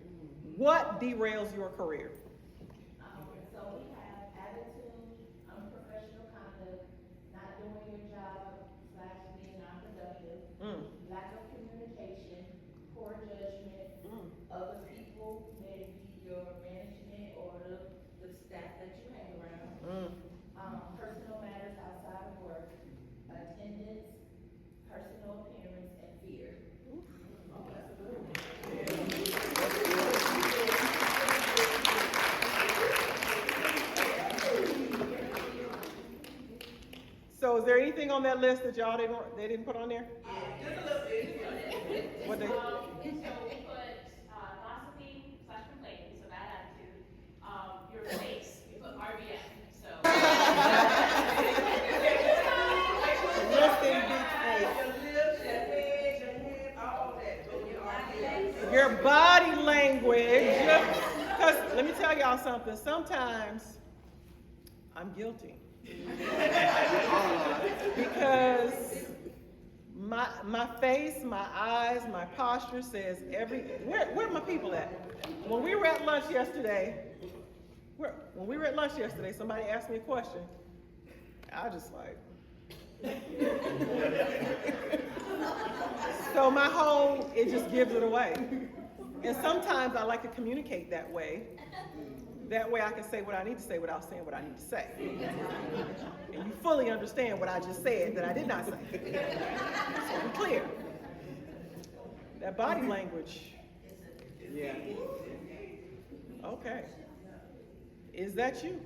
A: What derails your career?
B: So we have attitude, unprofessional conduct, not doing your job, / being non-productive, lack of communication, poor judgment, other people, maybe your management or the staff that you hang around, personal matters outside of work, attendance, personal appearance, and fear.
A: So is there anything on that list that they didn't put on there?
F: Just a little bit.
A: What they?
E: So we put gossiping / complaining, so bad attitude. Your face, we put RBF, so.
A: Resting beach face.
F: Your lips, your head, all that. But we are
A: Your body language. Because let me tell y'all something. Sometimes I'm guilty. Because my face, my eyes, my posture says where are my people at? When we were at lunch yesterday, somebody asked me a question. I was just like, so it just gives it away. And sometimes I like to communicate that way. That way I can say what I need to say without saying what I need to say. And you fully understand what I just said that I did not say. So be clear. That body language. Yeah. Okay. Is that you?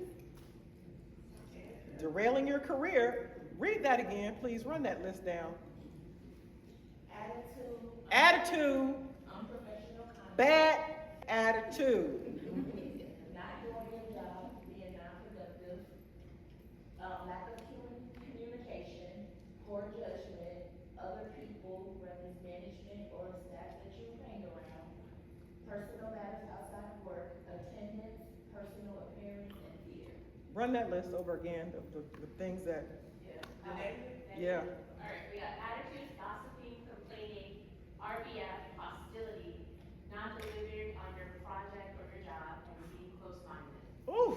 A: Derailing your career. Read that again, please. Run that list down. Attitude.
B: Unprofessional conduct.
A: Bad attitude.
B: Not doing your job, being non-productive, lack of communication, poor judgment, other people, whether it's management or staff that you hang around, personal matters outside of work, attendance, personal appearance, and fear.
A: Run that list over again, the things that, yeah.
E: All right, we got attitude, gossiping, complaining, RBF, hostility, non-delivering on your project or your job, and being close-minded.
A: Ooh.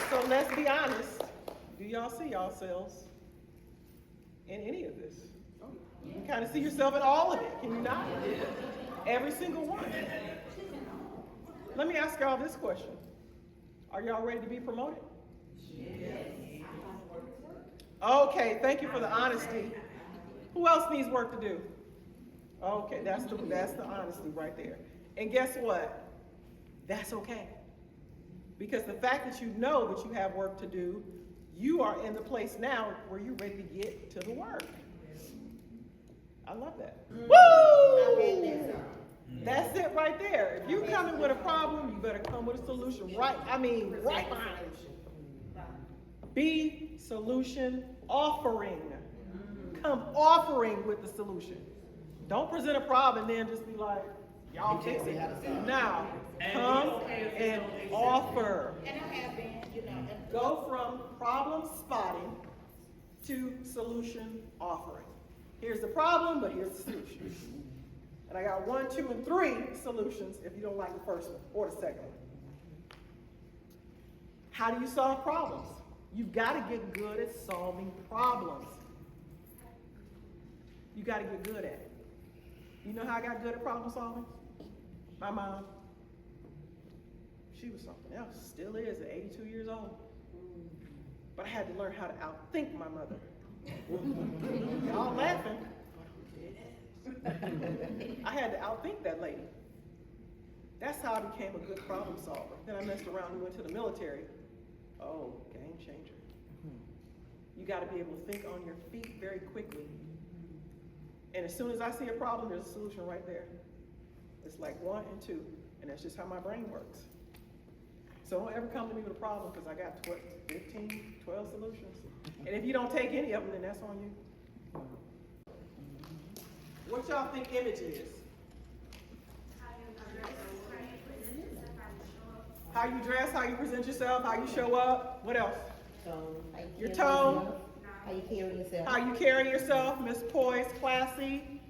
A: So let's be honest, do y'all see yourselves in any of this? You can kind of see yourself in all of it, can you not? Every single one. Let me ask y'all this question. Are y'all ready to be promoted? Okay, thank you for the honesty. Who else needs work to do? Okay, that's the honesty right there. And guess what? That's okay. Because the fact that you know that you have work to do, you are in the place now where you're ready to get to the work. I love that. Woo! That's it right there. If you come in with a problem, you better come with a solution right behind it. Be solution offering. Come offering with the solution. Don't present a problem and then just be like, y'all fix it. Now, come and offer.
K: And I have been,
A: Go from problem spotting to solution offering. Here's the problem, but here's the solution. And I got 1, 2, and 3 solutions if you don't like the first one or the second one. How do you solve problems? You've got to get good at solving problems. You got to get good at it. You know how I got good at problem solving? My mom. She was something else, still is at 82 years old. But I had to learn how to outthink my mother. Y'all laughing. I had to outthink that lady. That's how I became a good problem solver. Then I messed around and went to the military. Oh, game changer. You got to be able to think on your feet very quickly. And as soon as I see a problem, there's a solution right there. It's like 1 and 2, and that's just how my brain works. So don't ever come to me with a problem because I got 15, 12 solutions. And if you don't take any of them, then that's on you. What y'all think image is? How you dress, how you present yourself, how you show up. What else? Your tone.
I: How you carry yourself.
A: How you carry yourself, Miss Poised, classy.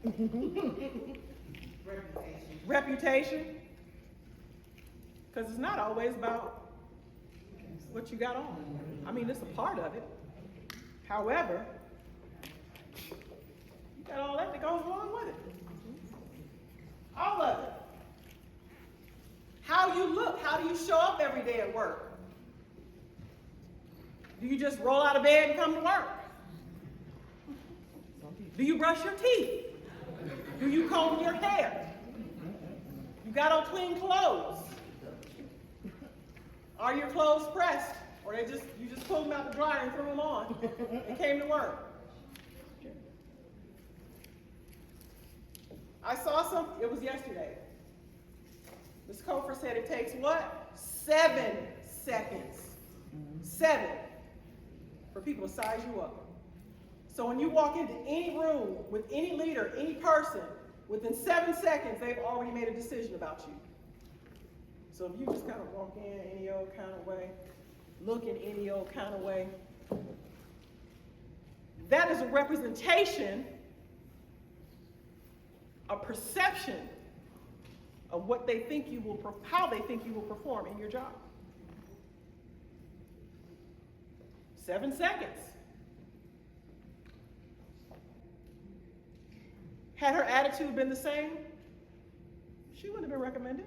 A: Reputation. Because it's not always about what you got on. I mean, it's a part of it. However, you got all that goes along with it. All of it. How you look, how do you show up every day at work? Do you just roll out of bed and come to work? Do you brush your teeth? Do you comb your hair? You got on clean clothes? Are your clothes pressed? Or you just pulled them out the dryer and threw them on and came to work? I saw something, it was yesterday. Ms. Kofer said it takes what? 7 seconds. 7 for people to size you up. So when you walk into any room with any leader, any person, within 7 seconds, they've already made a decision about you. So if you just kind of walk in any old kind of way, look in any old kind of way, that is a representation, a perception of what they think you will, how they think you will perform in your job. 7 seconds. Had her attitude been the same, she wouldn't have been recommended.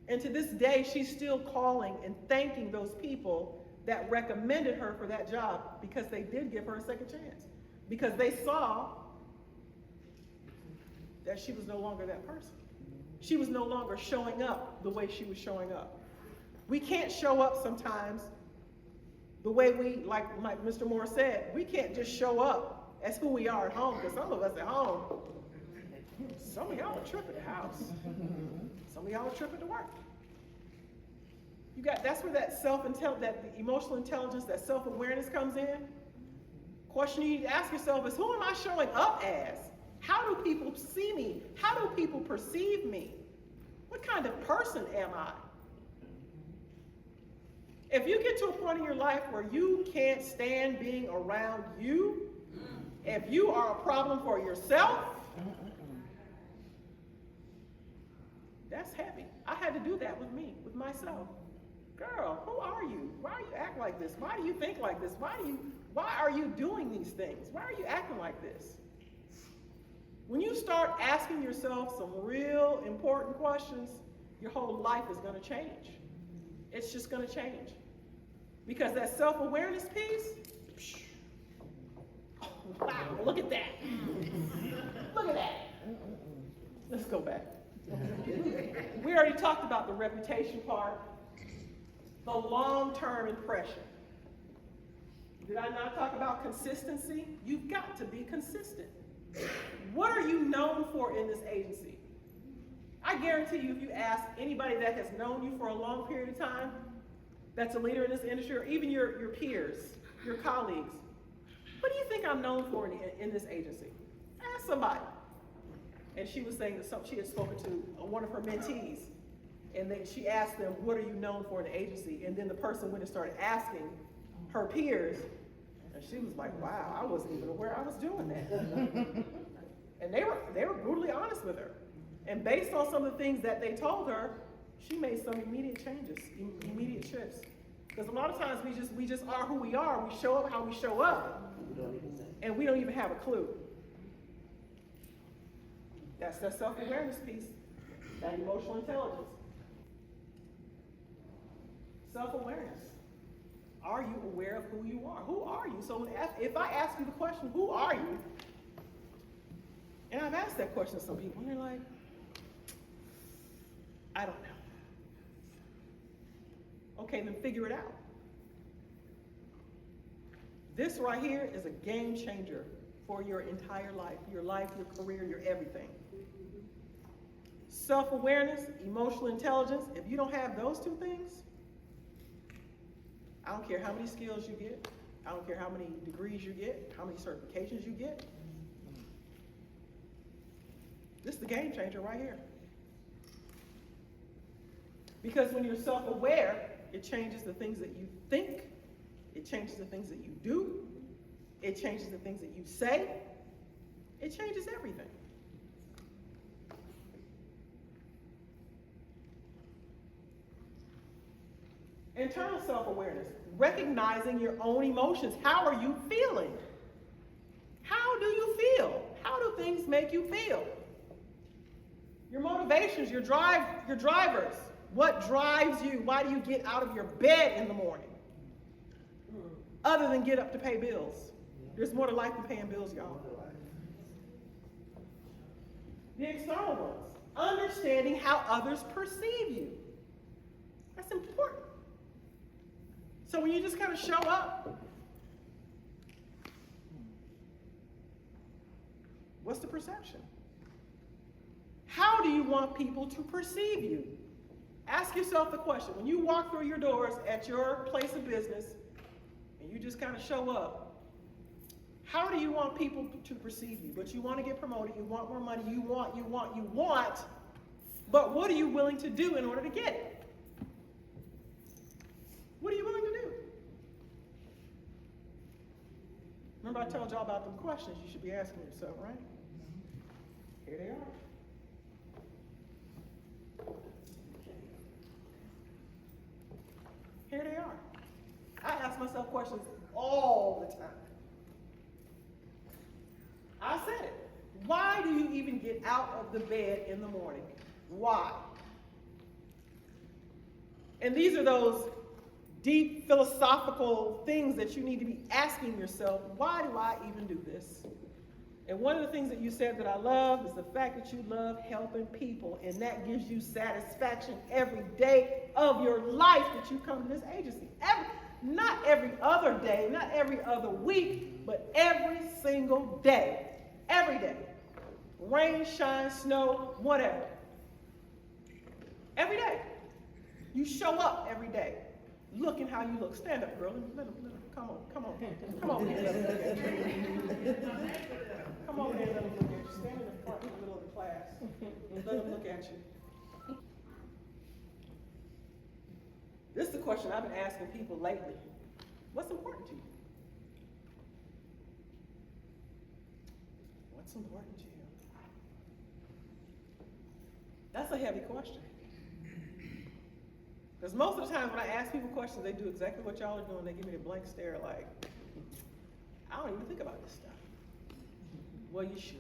A: And to this day, she's still calling and thanking those people that recommended her for that job because they did give her a second chance. Because they saw that she was no longer that person. She was no longer showing up the way she was showing up. We can't show up sometimes the way we, like Mr. Moore said, we can't just show up as who we are at home, because some of us at home, some of y'all are tripping at the house. Some of y'all are tripping to work. That's where that that emotional intelligence, that self-awareness comes in. Question you need to ask yourself is, who am I showing up as? How do people see me? How do people perceive me? What kind of person am I? If you get to a point in your life where you can't stand being around you, if you are a problem for yourself, that's heavy. I had to do that with me, with myself. girl, who are you? Why do you act like this? Why do you think like this? Why are you doing these things? Why are you acting like this? When you start asking yourself some real important questions, your whole life is going to change. It's just going to change. Because that self-awareness piece, wow, look at that. Look at that. Let's go back. We already talked about the reputation part, the long-term impression. Did I not talk about consistency? You've got to be consistent. What are you known for in this agency? I guarantee you, if you ask anybody that has known you for a long period of time, that's a leader in this industry, or even your peers, your colleagues, what do you think I'm known for in this agency? Ask somebody. And she was saying that she had spoken to one of her mentees, and then she asked them, what are you known for in the agency? And then the person went and started asking her peers, and she was like, wow, I wasn't even aware I was doing that. And they were brutally honest with her. And based on some of the things that they told her, she made some immediate changes, immediate shifts. Because a lot of times we just are who we are. We show up how we show up, and we don't even have a clue. That's that self-awareness piece, that emotional intelligence. Self-awareness. Are you aware of who you are? Who are you? So if I ask you the question, who are you? And I've asked that question to some people, and they're like, I don't know. Okay, then figure it out. This right here is a game changer for your entire life, your career, your everything. Self-awareness, emotional intelligence, if you don't have those two things, I don't care how many skills you get, I don't care how many degrees you get, how many certifications you get. This is the game changer right here. Because when you're self-aware, it changes the things that you think, it changes the things that you do, it changes the things that you say, it changes everything. Internal self-awareness, recognizing your own emotions. How are you feeling? How do you feel? How do things make you feel? Your motivations, your drivers. What drives you? Why do you get out of your bed in the morning? Other than get up to pay bills. There's more to life than paying bills, y'all. The external ones. Understanding how others perceive you. That's important. So when you just kind of show up, what's the perception? How do you want people to perceive you? Ask yourself the question. When you walk through your doors at your place of business and you just kind of show up, how do you want people to perceive you? But you want to get promoted, you want more money, you want, but what are you willing to do in order to get it? What are you willing to do? Remember I told y'all about them questions you should be asking yourself, right? Here they are. Here they are. I ask myself questions all the time. I said it. Why do you even get out of the bed in the morning? Why? And these are those deep philosophical things that you need to be asking yourself. Why do I even do this? And one of the things that you said that I love is the fact that you love helping people, and that gives you satisfaction every day of your life that you come to this agency. Not every other day, not every other week, but every single day. Every day. Rain, shine, snow, whatever. Every day. You show up every day. Looking how you look. Stand up, girl. Let him. Come on. Come over here and let him look at you. Come over here and let him look at you. Stand in the front in the middle of the class. Let him look at you. This is the question I've been asking people lately. What's important to you? What's important to you? That's a heavy question. Because most of the time when I ask people questions, they do exactly what y'all are doing. They give me the blank stare like, I don't even think about this stuff. Well, you should.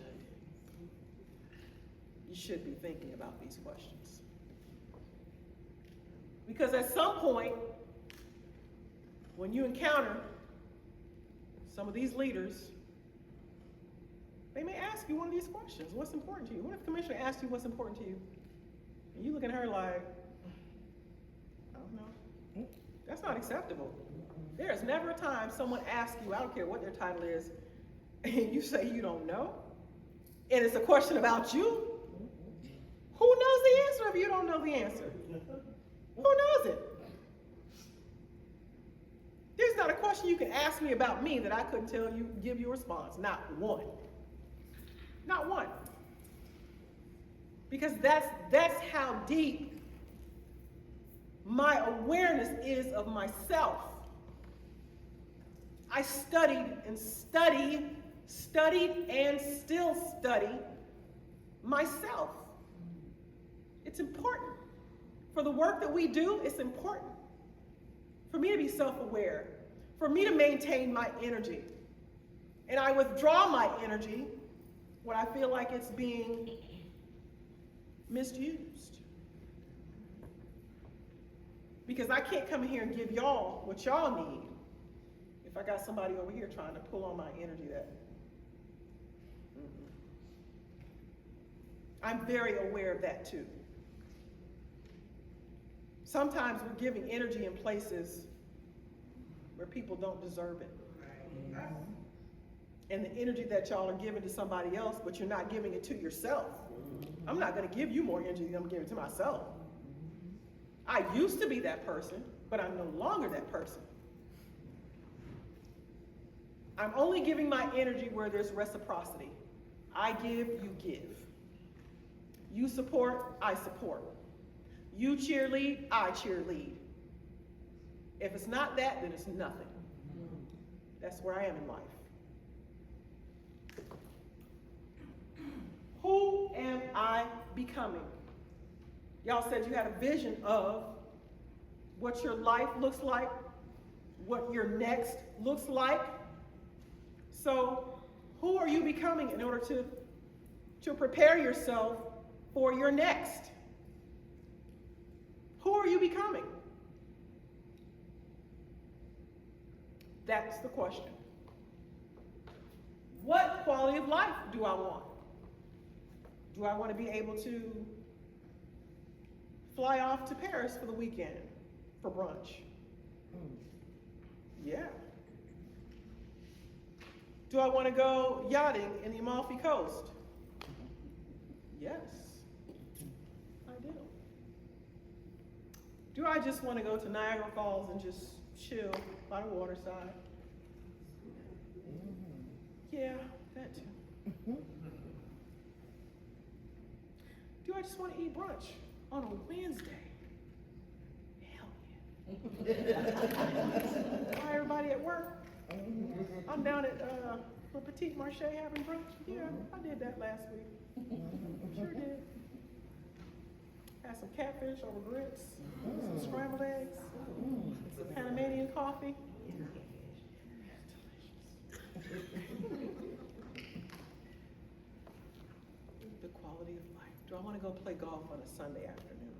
A: You should be thinking about these questions. Because at some point, when you encounter some of these leaders, they may ask you one of these questions. What's important to you? What if the commissioner asks you what's important to you? And you look at her like, I don't know. That's not acceptable. There's never a time someone asks you, I don't care what their title is, and you say you don't know, and it's a question about you. Who knows the answer if you don't know the answer? Who knows it? There's not a question you can ask me about me that I couldn't tell you, give you a response. Not one. Not one. Because that's how deep my awareness is of myself. I studied and studied and still study myself. It's important. For the work that we do, it's important. For me to be self-aware, for me to maintain my energy. And I withdraw my energy when I feel like it's being misused. Because I can't come in here and give y'all what y'all need if I got somebody over here trying to pull on my energy that. I'm very aware of that too. Sometimes we're giving energy in places where people don't deserve it. And the energy that y'all are giving to somebody else, but you're not giving it to yourself. I'm not going to give you more energy than I'm giving to myself. I used to be that person, but I'm no longer that person. I'm only giving my energy where there's reciprocity. I give, you give. You support, I support. You cheerlead, I cheerlead. If it's not that, then it's nothing. That's where I am in life. Who am I becoming? Y'all said you had a vision of what your life looks like, what your next looks like. So who are you becoming in order to prepare yourself for your next? Who are you becoming? That's the question. What quality of life do I want? Do I want to be able to fly off to Paris for the weekend for brunch? Yeah. Do I want to go yachting in the Amalfi Coast? Yes, I do. Do I just want to go to Niagara Falls and just chill by the waterside? Yeah, that too. Do I just want to eat brunch on a Wednesday? Hell yeah. Why everybody at work? I'm down at Le Petit Marché having brunch. Yeah, I did that last week. Sure did. Had some catfish over grits, some scrambled eggs, some Panamanian coffee. The quality of life. Do I want to go play golf on a Sunday afternoon?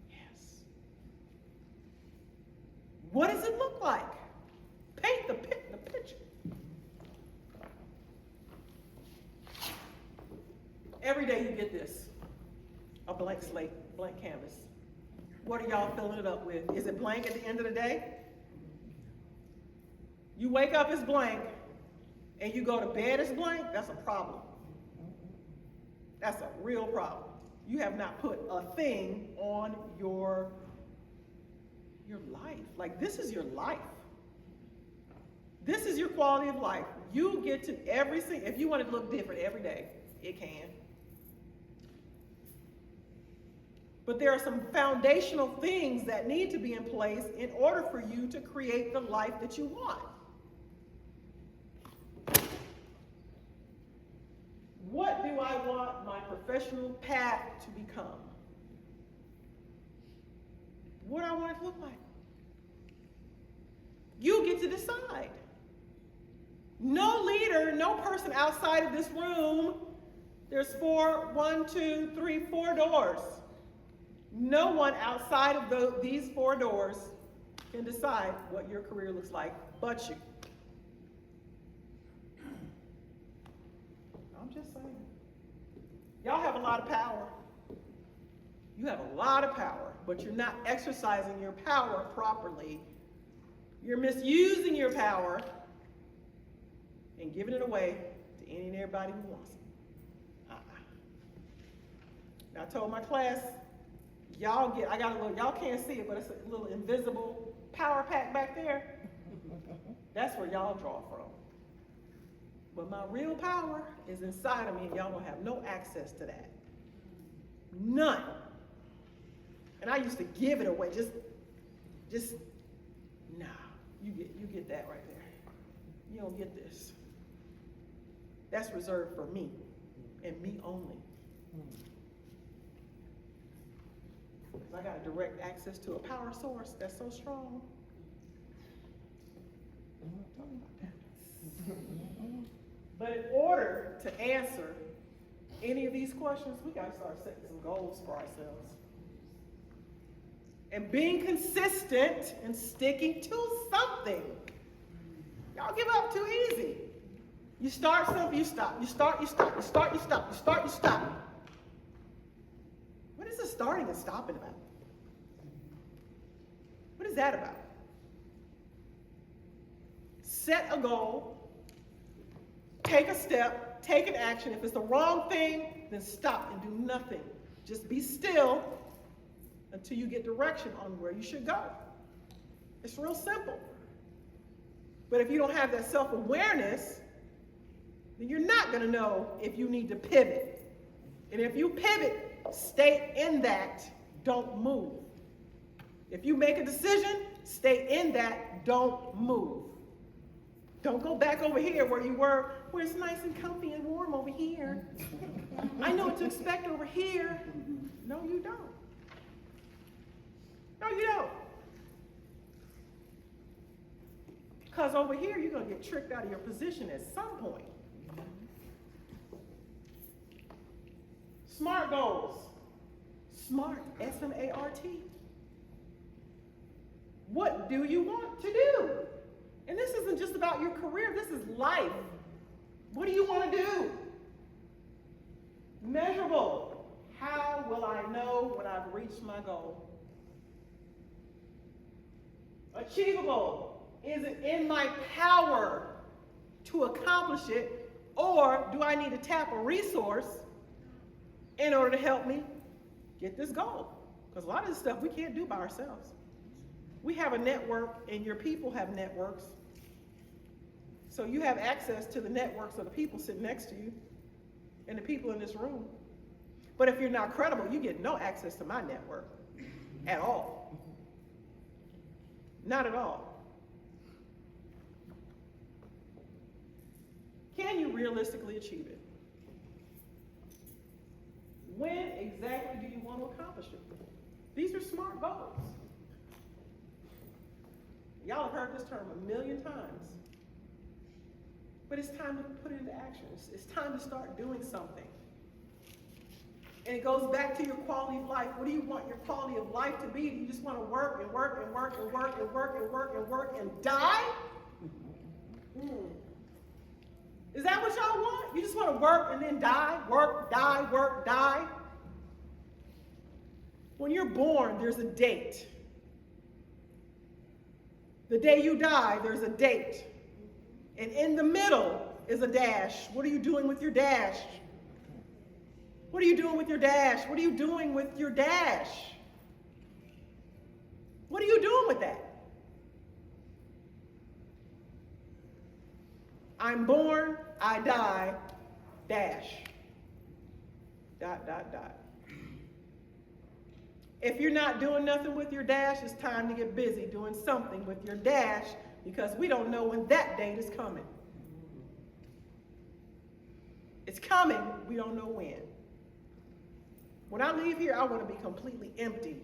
A: Yes. What does it look like? Paint the picture. Every day you get this, a blank slate, blank canvas. What are y'all filling it up with? Is it blank at the end of the day? You wake up as blank and you go to bed as blank, that's a problem. That's a real problem. You have not put a thing on your life. Like, this is your life. This is your quality of life. You get to if you want it to look different every day, it can. But there are some foundational things that need to be in place in order for you to create the life that you want. What do I want my professional path to become? what I want it to look like. You get to decide. No leader, no person outside of this room, there's 4 doors. No one outside of these 4 doors can decide what your career looks like but you. I'm just saying. Y'all have a lot of power. You have a lot of power, but you're not exercising your power properly. You're misusing your power and giving it away to any and everybody who wants it. Now, I told my class, y'all can't see it, but it's a little invisible power pack back there. That's where y'all draw from. But my real power is inside of me, and y'all don't have no access to that. None. And I used to give it away, nah, you get that right there. You don't get this. That's reserved for me, and me only. Because I got a direct access to a power source that's so strong. I'm not talking about that. But in order to answer any of these questions, we got to start setting some goals for ourselves. And being consistent and sticking to something. Y'all give up too easy. You start something, you stop. You start, you stop. You start, you stop. You start, you stop. What is the starting and stopping about? What is that about? Set a goal. Take a step. Take an action. If it's the wrong thing, then stop and do nothing. Just be still until you get direction on where you should go. It's real simple. But if you don't have that self-awareness, then you're not going to know if you need to pivot. And if you pivot, stay in that, don't move. If you make a decision, stay in that, don't move. Don't go back over here where you were, where it's nice and comfy and warm over here. I know what to expect over here. No, you don't. No, you don't. Because over here, you're going to get tricked out of your position at some point. SMART goals. SMART, S-M-A-R-T. What do you want to do? And this isn't just about your career, this is life. What do you want to do? Measurable. How will I know when I've reached my goal? Achievable. Is it in my power to accomplish it, or do I need to tap a resource in order to help me get this goal? Because a lot of this stuff we can't do by ourselves. We have a network, and your people have networks. So you have access to the networks of the people sitting next to you and the people in this room. But if you're not credible, you get no access to my network at all. Not at all. Can you realistically achieve it? When exactly do you want to accomplish it? These are SMART goals. Y'all have heard this term a million times. But it's time to put it into action. It's time to start doing something. And it goes back to your quality of life. What do you want your quality of life to be? Do you just want to work and work and work and work and work and work and work and die? Is that what y'all want? You just want to work and then die? Work, die, work, die? When you're born, there's a date. The day you die, there's a date. And in the middle is a dash. What are you doing with your dash? What are you doing with your dash? What are you doing with your dash? What are you doing with that? I'm born, I die, dash. Dot, dot, dot. If you're not doing nothing with your dash, it's time to get busy doing something with your dash, because we don't know when that date is coming. It's coming, we don't know when. When I leave here, I want to be completely empty.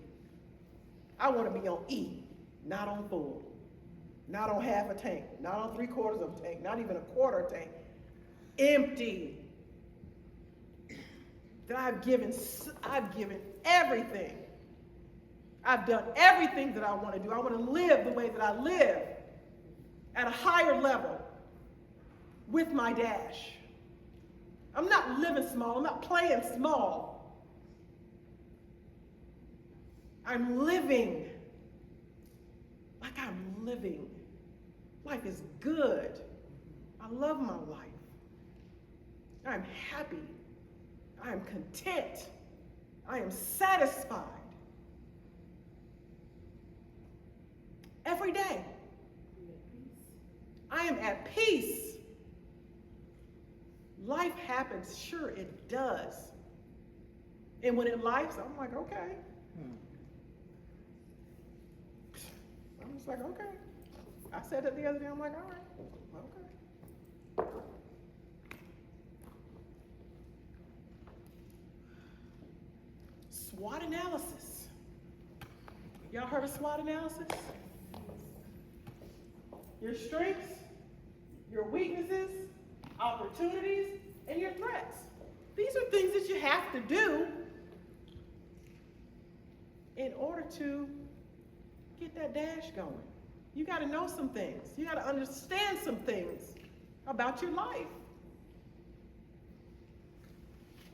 A: I want to be on E, not on full. Not on half a tank, not on 3/4 of a tank, not even a quarter tank. Empty. That I've given everything. I've done everything that I want to do. I want to live the way that I live at a higher level with my dash. I'm not living small. I'm not playing small. I'm living like I'm living. Life is good. I love my life. I'm happy. I am content. I am satisfied. Every day. I am at peace. Life happens, sure it does. And when it lives, I'm like, okay. I'm just like, okay. I said it the other day, I'm like, all right, okay. SWOT analysis. Y'all heard of SWOT analysis? Your strengths, your weaknesses, opportunities, and your threats. These are things that you have to do in order to get that dash going. You got to know some things. You got to understand some things about your life.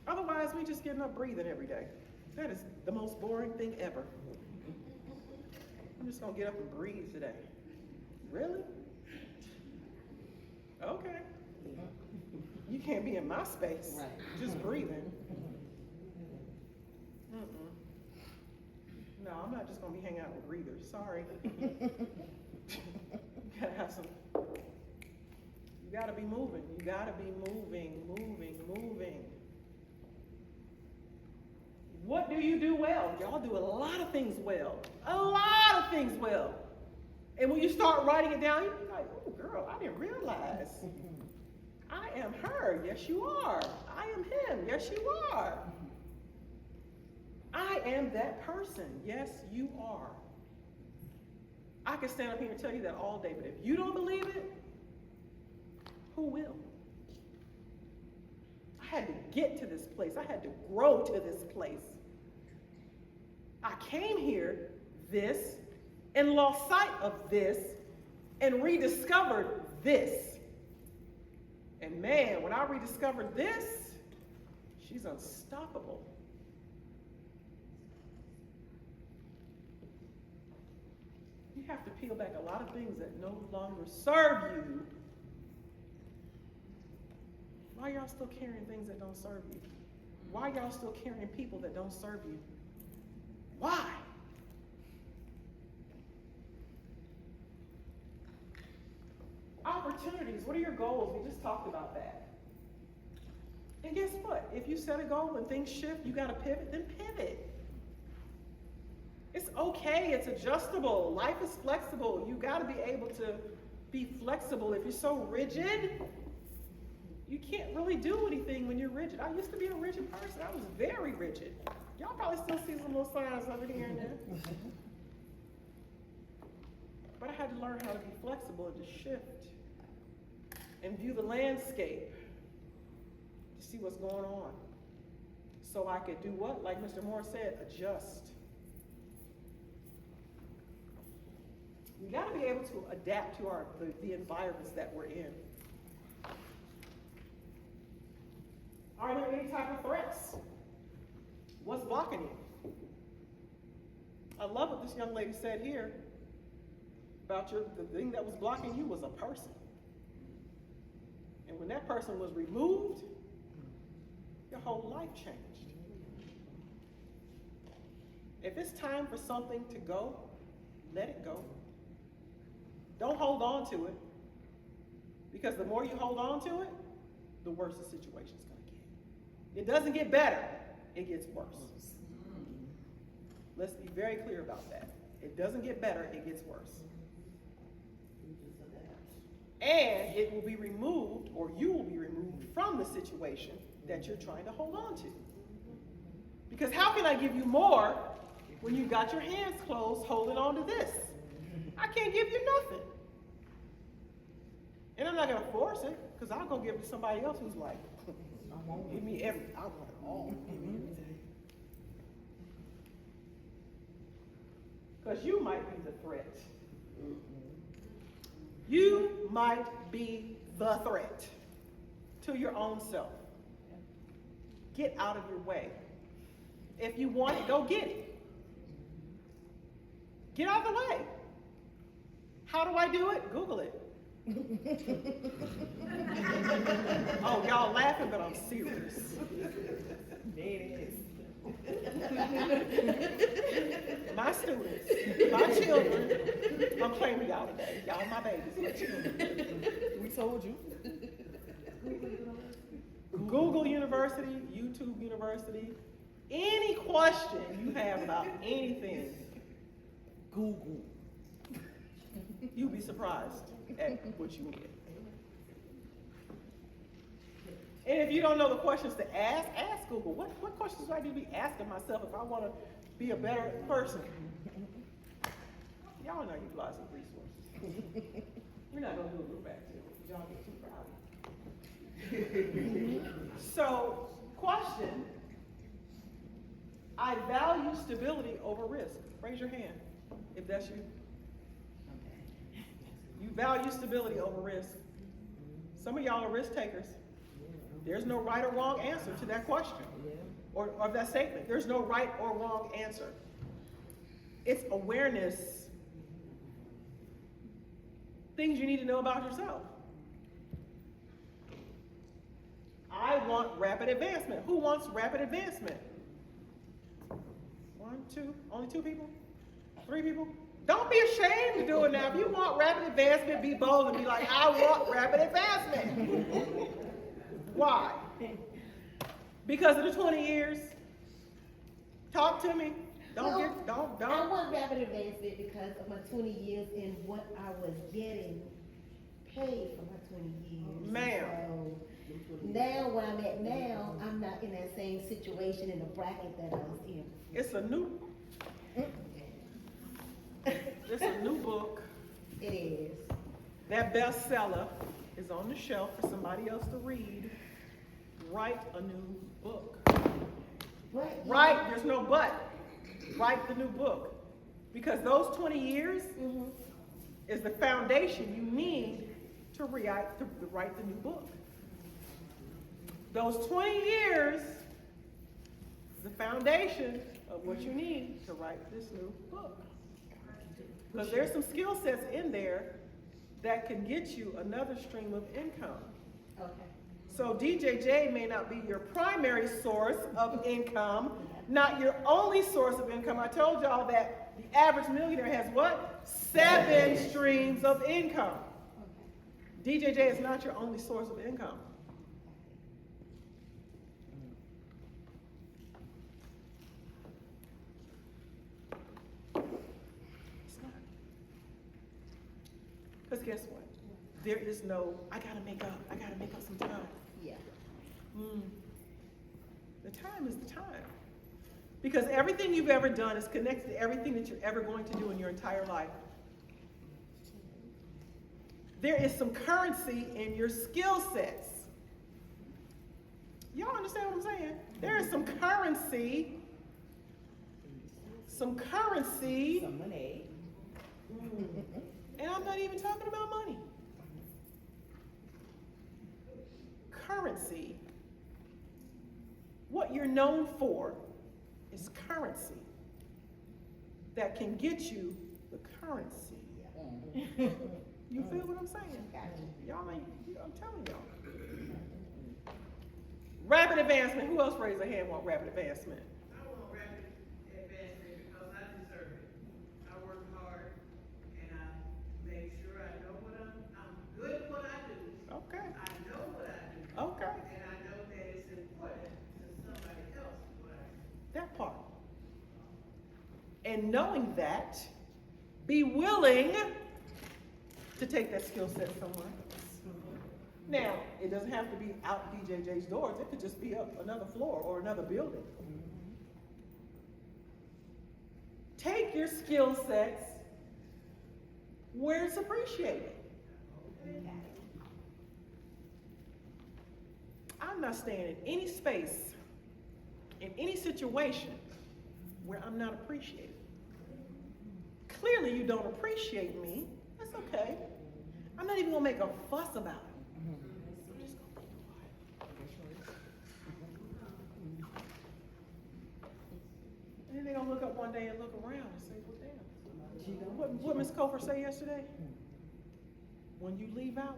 A: Otherwise, we just getting up breathing every day. That is the most boring thing ever. I'm just going to get up and breathe today. Really? Okay. You can't be in my space. Right. Just breathing. No, I'm not just going to be hanging out with breathers. Sorry. You gotta have some. You gotta be moving. You gotta be moving. What do you do well? Y'all do a lot of things well. A lot of things well. And when you start writing it down, you're like, oh, girl, I didn't realize. I am her. Yes, you are. I am him. Yes, you are. I am that person. Yes, you are. I can stand up here and tell you that all day, but if you don't believe it, who will? I had to get to this place. I had to grow to this place. I came here, this, and lost sight of this, and rediscovered this. And man, when I rediscovered this, she's unstoppable. You have to peel back a lot of things that no longer serve you. Why y'all still carrying things that don't serve you? Why y'all still carrying people that don't serve you? Why? Opportunities, what are your goals? We just talked about that. And guess what? If you set a goal and things shift, you gotta pivot, then pivot. It's okay, it's adjustable. Life is flexible. You gotta be able to be flexible. If you're so rigid, you can't really do anything when you're rigid. I used to be a rigid person. I was very rigid. Y'all probably still see some little signs over here and there. But I had to learn how to be flexible and to shift and view the landscape to see what's going on. So I could do what? Like Mr. Moore said, adjust. We got to be able to adapt to the environments that we're in. Are there any type of threats? What's blocking you? I love what this young lady said here about the thing that was blocking you was a person. And when that person was removed, your whole life changed. If it's time for something to go, let it go. Don't hold on to it, because the more you hold on to it, the worse the situation's going to get. It doesn't get better, it gets worse. Let's be very clear about that. It doesn't get better, it gets worse. And it will be removed, or you will be removed from the situation that you're trying to hold on to. Because how can I give you more when you got your hands closed holding on to this. I can't give you nothing. And I'm not gonna force it, because I'll go give it to somebody else who's like, give me everything. I want it all. Give me everything. Because you might be the threat. You might be the threat to your own self. Get out of your way. If you want it, go get it. Get out of the way. How do I do it? Google it. Oh, y'all laughing, but I'm serious. My students, my children, I'm claiming y'all today. Y'all my babies, my children. We told you. Google University, YouTube University, any question you have about anything, Google. You'll be surprised at what you get. And if you don't know the questions to ask Google. What questions do I need to be asking myself if I want to be a better person? Y'all are not utilizing resources. We're not going to do a look back to it. Y'all get too proud. So, question, I value stability over risk. Raise your hand if that's you. You value stability over risk. Some of y'all are risk takers. There's no right or wrong answer to that question or that statement. There's no right or wrong answer. It's awareness. Things you need to know about yourself. I want rapid advancement. Who wants rapid advancement? 1, 2, only 2 people? 3 people? Don't be ashamed to do it now. If you want rapid advancement, be bold and be like, I want rapid advancement. Why? Because of the 20 years? Talk to me.
I: I want rapid advancement because of my 20 years and what I was getting paid for my 20 years.
A: Ma'am.
I: So now where I'm at now, I'm not in that same situation in the bracket that I was in.
A: It's a new book.
I: It is.
A: That bestseller is on the shelf for somebody else to read. Write a new book. Right? There's no but. Write the new book. Because those 20 years is the foundation you need to write the new book. Those 20 years is the foundation of what you need to write this new book. Because there's some skill sets in there that can get you another stream of income.
I: Okay.
A: So DJJ may not be your primary source of income, not your only source of income. I told y'all that the average millionaire has what? 7 streams of income. DJJ is not your only source of income. It's not. Because guess what? There is no, I gotta make up some time.
I: Yeah.
A: The time is the time. Because everything you've ever done is connected to everything that you're ever going to do in your entire life. There is some currency in your skill sets. Y'all understand what I'm saying? There is some currency. Some money. And I'm not even talking about money. Currency. What you're known for is currency that can get you the currency. You feel what I'm saying? Y'all ain't, I'm telling y'all. Rapid advancement. Who else raised their hand want rapid advancement?
F: I want rapid advancement because I deserve it. I work hard and I make sure I know what I'm good at what I do.
A: Okay.
F: I know what I do.
A: Okay.
F: And I know that it's important to somebody else what I do.
A: That part. And knowing that, be willing to take that skill set somewhere else. Now, it doesn't have to be out DJJ's doors. It could just be up another floor or another building. take your skill sets where it's appreciated. I'm not staying in any space, in any situation where I'm not appreciated. Clearly you don't appreciate me, that's okay. I'm not even gonna make a fuss about it. I'm just gonna be quiet. And then they're gonna look up one day and look around and say, well, damn. What Ms. Cofer said yesterday? When you leave out,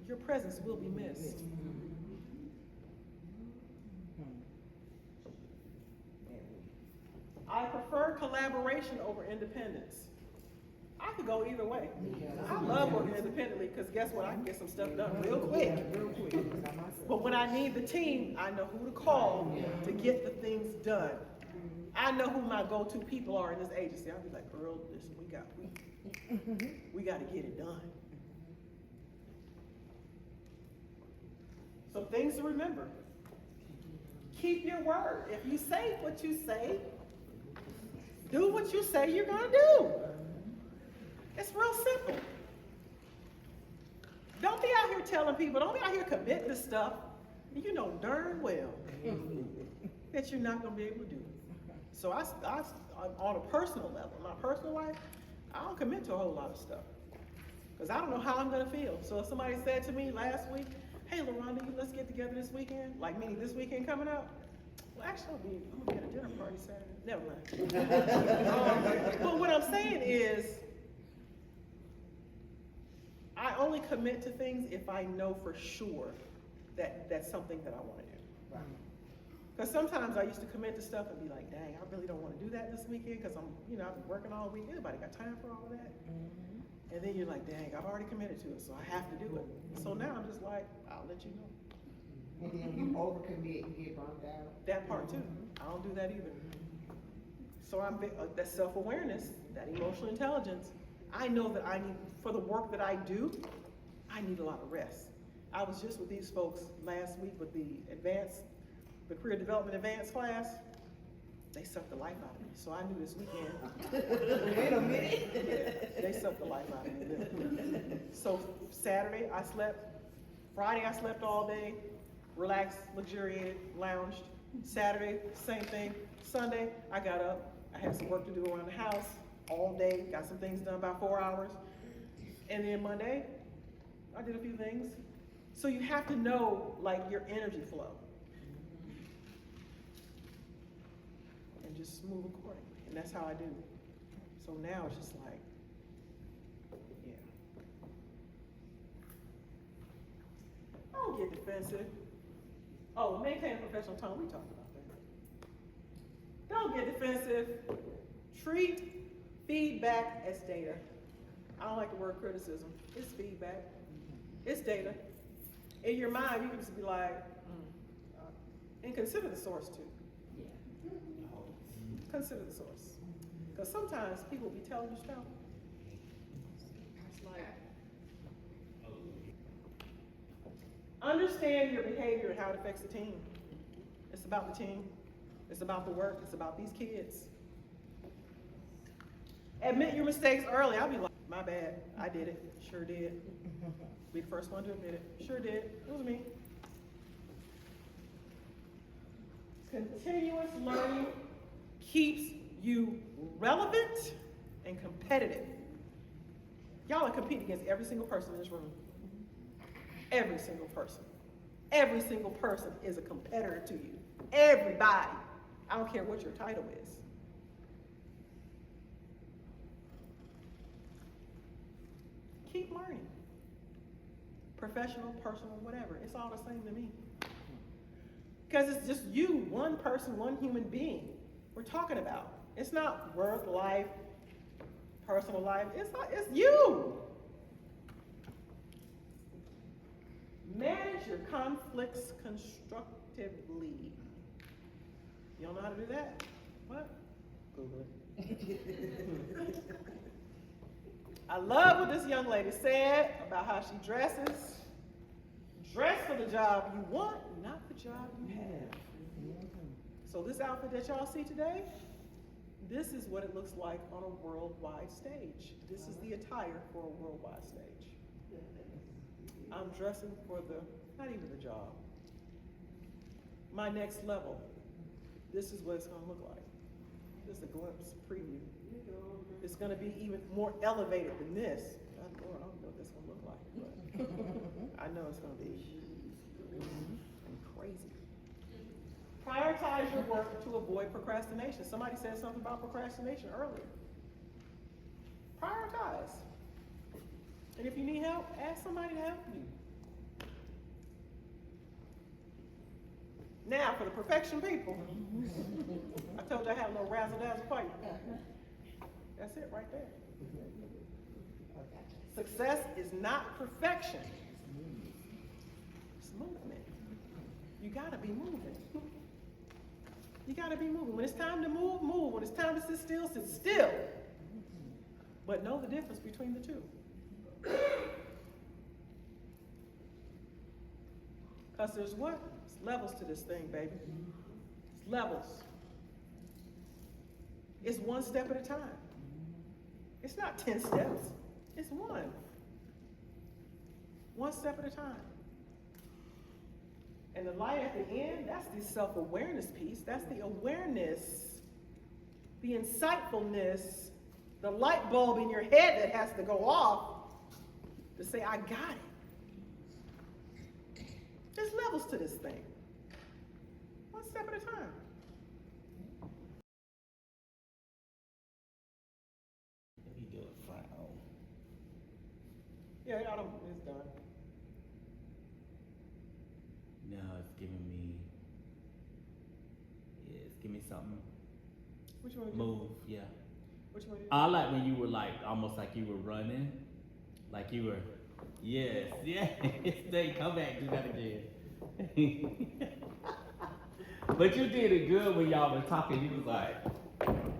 A: your presence will be missed. I prefer collaboration over independence. I could go either way. I love working independently because guess what? I can get some stuff done real quick. But when I need the team, I know who to call to get the things done. I know who my go-to people are in this agency. I'll be like, girl, listen, we got to get it done. So things to remember. Keep your word. If you say what you say, do what you say you're gonna do. It's real simple. Don't be out here telling people, don't be out here committing to stuff you know darn well that you're not gonna be able to do. So I on a personal level, my personal life, I don't commit to a whole lot of stuff because I don't know how I'm gonna feel. So if somebody said to me last week, hey Loronda, let's get together this weekend, like meaning this weekend coming up. Well, actually, I'm gonna be at a dinner party Saturday. Never mind. But what I'm saying is, I only commit to things if I know for sure that that's something that I want to do. Because sometimes I used to commit to stuff and be like, dang, I really don't want to do that this weekend because I've been working all week. Anybody got time for all of that? And then you're like, dang, I've already committed to it, so I have to do it. So now I'm just like, I'll let you know.
G: And then when you overcommit, you get burned out.
A: That part too. I don't do that either. So that self-awareness, that emotional intelligence, I know that I need, for the work that I do, I need a lot of rest. I was just with these folks last week with the career development advanced class. They sucked the life out of me. So I knew this weekend.
G: Wait a minute.
A: They sucked the life out of me. So Saturday I slept, Friday I slept all day, relaxed, luxuriated, lounged. Saturday, same thing. Sunday, I got up. I had some work to do around the house all day. Got some things done about 4 hours. And then Monday, I did a few things. So you have to know, like, your energy flow. And just move accordingly. And that's how I do. So now it's just like, yeah. Don't get defensive. Oh, maintain a professional tone. We talked about that. Don't get defensive. Treat feedback as data. I don't like the word criticism. It's feedback. It's data. In your mind, you can just be like, and consider the source too. Yeah. Consider the source. Because sometimes people be telling you stuff. It's like, understand your behavior and how it affects the team. It's about the team. It's about the work. It's about these kids. Admit your mistakes early. I'll be like, my bad. I did it. Sure did. Be the first one to admit it. Sure did. It was me. Continuous learning keeps you relevant and competitive. Y'all are competing against every single person in this room. Every single person. Every single person is a competitor to you. Everybody. I don't care what your title is. Keep learning. Professional, personal, whatever. It's all the same to me. Because it's just you, one person, one human being we're talking about. It's not work, life, personal life. It's you. Manage your conflicts constructively. You don't know how to do that? What? Google it. I love what this young lady said about how she dresses. Dress for the job you want, not the job you have. So this outfit that y'all see today, This is what it looks like on a worldwide stage. This is the attire for a worldwide stage. I'm dressing for not even the job. My next level. This is what it's gonna look like. This is a glimpse, preview. It's gonna be even more elevated than this. God, Lord, I don't know what this gonna look like, but I know it's gonna be crazy. Prioritize your work to avoid procrastination. Somebody said something about procrastination earlier. Prioritize. And if you need help, ask somebody to help you. Now, for the perfection people, I told you I have no razzle-dazzle fight. That's it right there. Success is not perfection. It's movement. You gotta be moving. You gotta be moving. When it's time to move, move. When it's time to sit still, sit still. But know the difference between the two. Because there's what? It's levels to this thing, baby. It's levels. It's one step at a time. It's not 10 steps. It's one. One step at a time. And the light at the end, that's the self-awareness piece. That's the awareness, the insightfulness, the light bulb in your head that has to go off to say, I got it. There's levels to this thing. One step at a time.
N: Let me do it front on.
A: Yeah, it's done.
N: No, it's giving me something.
A: Which one?
N: Move, yeah.
A: Which one?
N: I like when you were like, almost like you were running. Like you were, yes. Stay, come back, do that again. But you did it good when y'all were talking. You was like,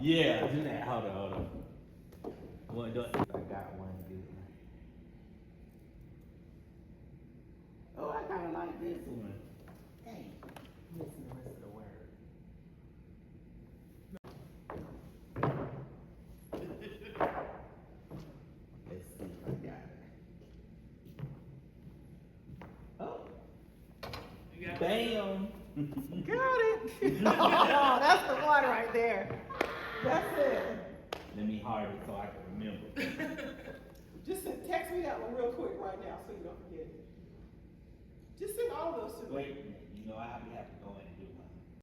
N: yeah, do that. Hold on. I got one good one. Oh, I kind of like this one. Dang, missing the rest of the word. Let's see if I got it. Oh. Bam.
A: Got it. Oh, that's the one right there. That's it.
N: Let me hard it so I can remember.
A: Just text me that one real quick right now so you don't forget it. Just send all those to me.
N: Wait a minute, I have to go in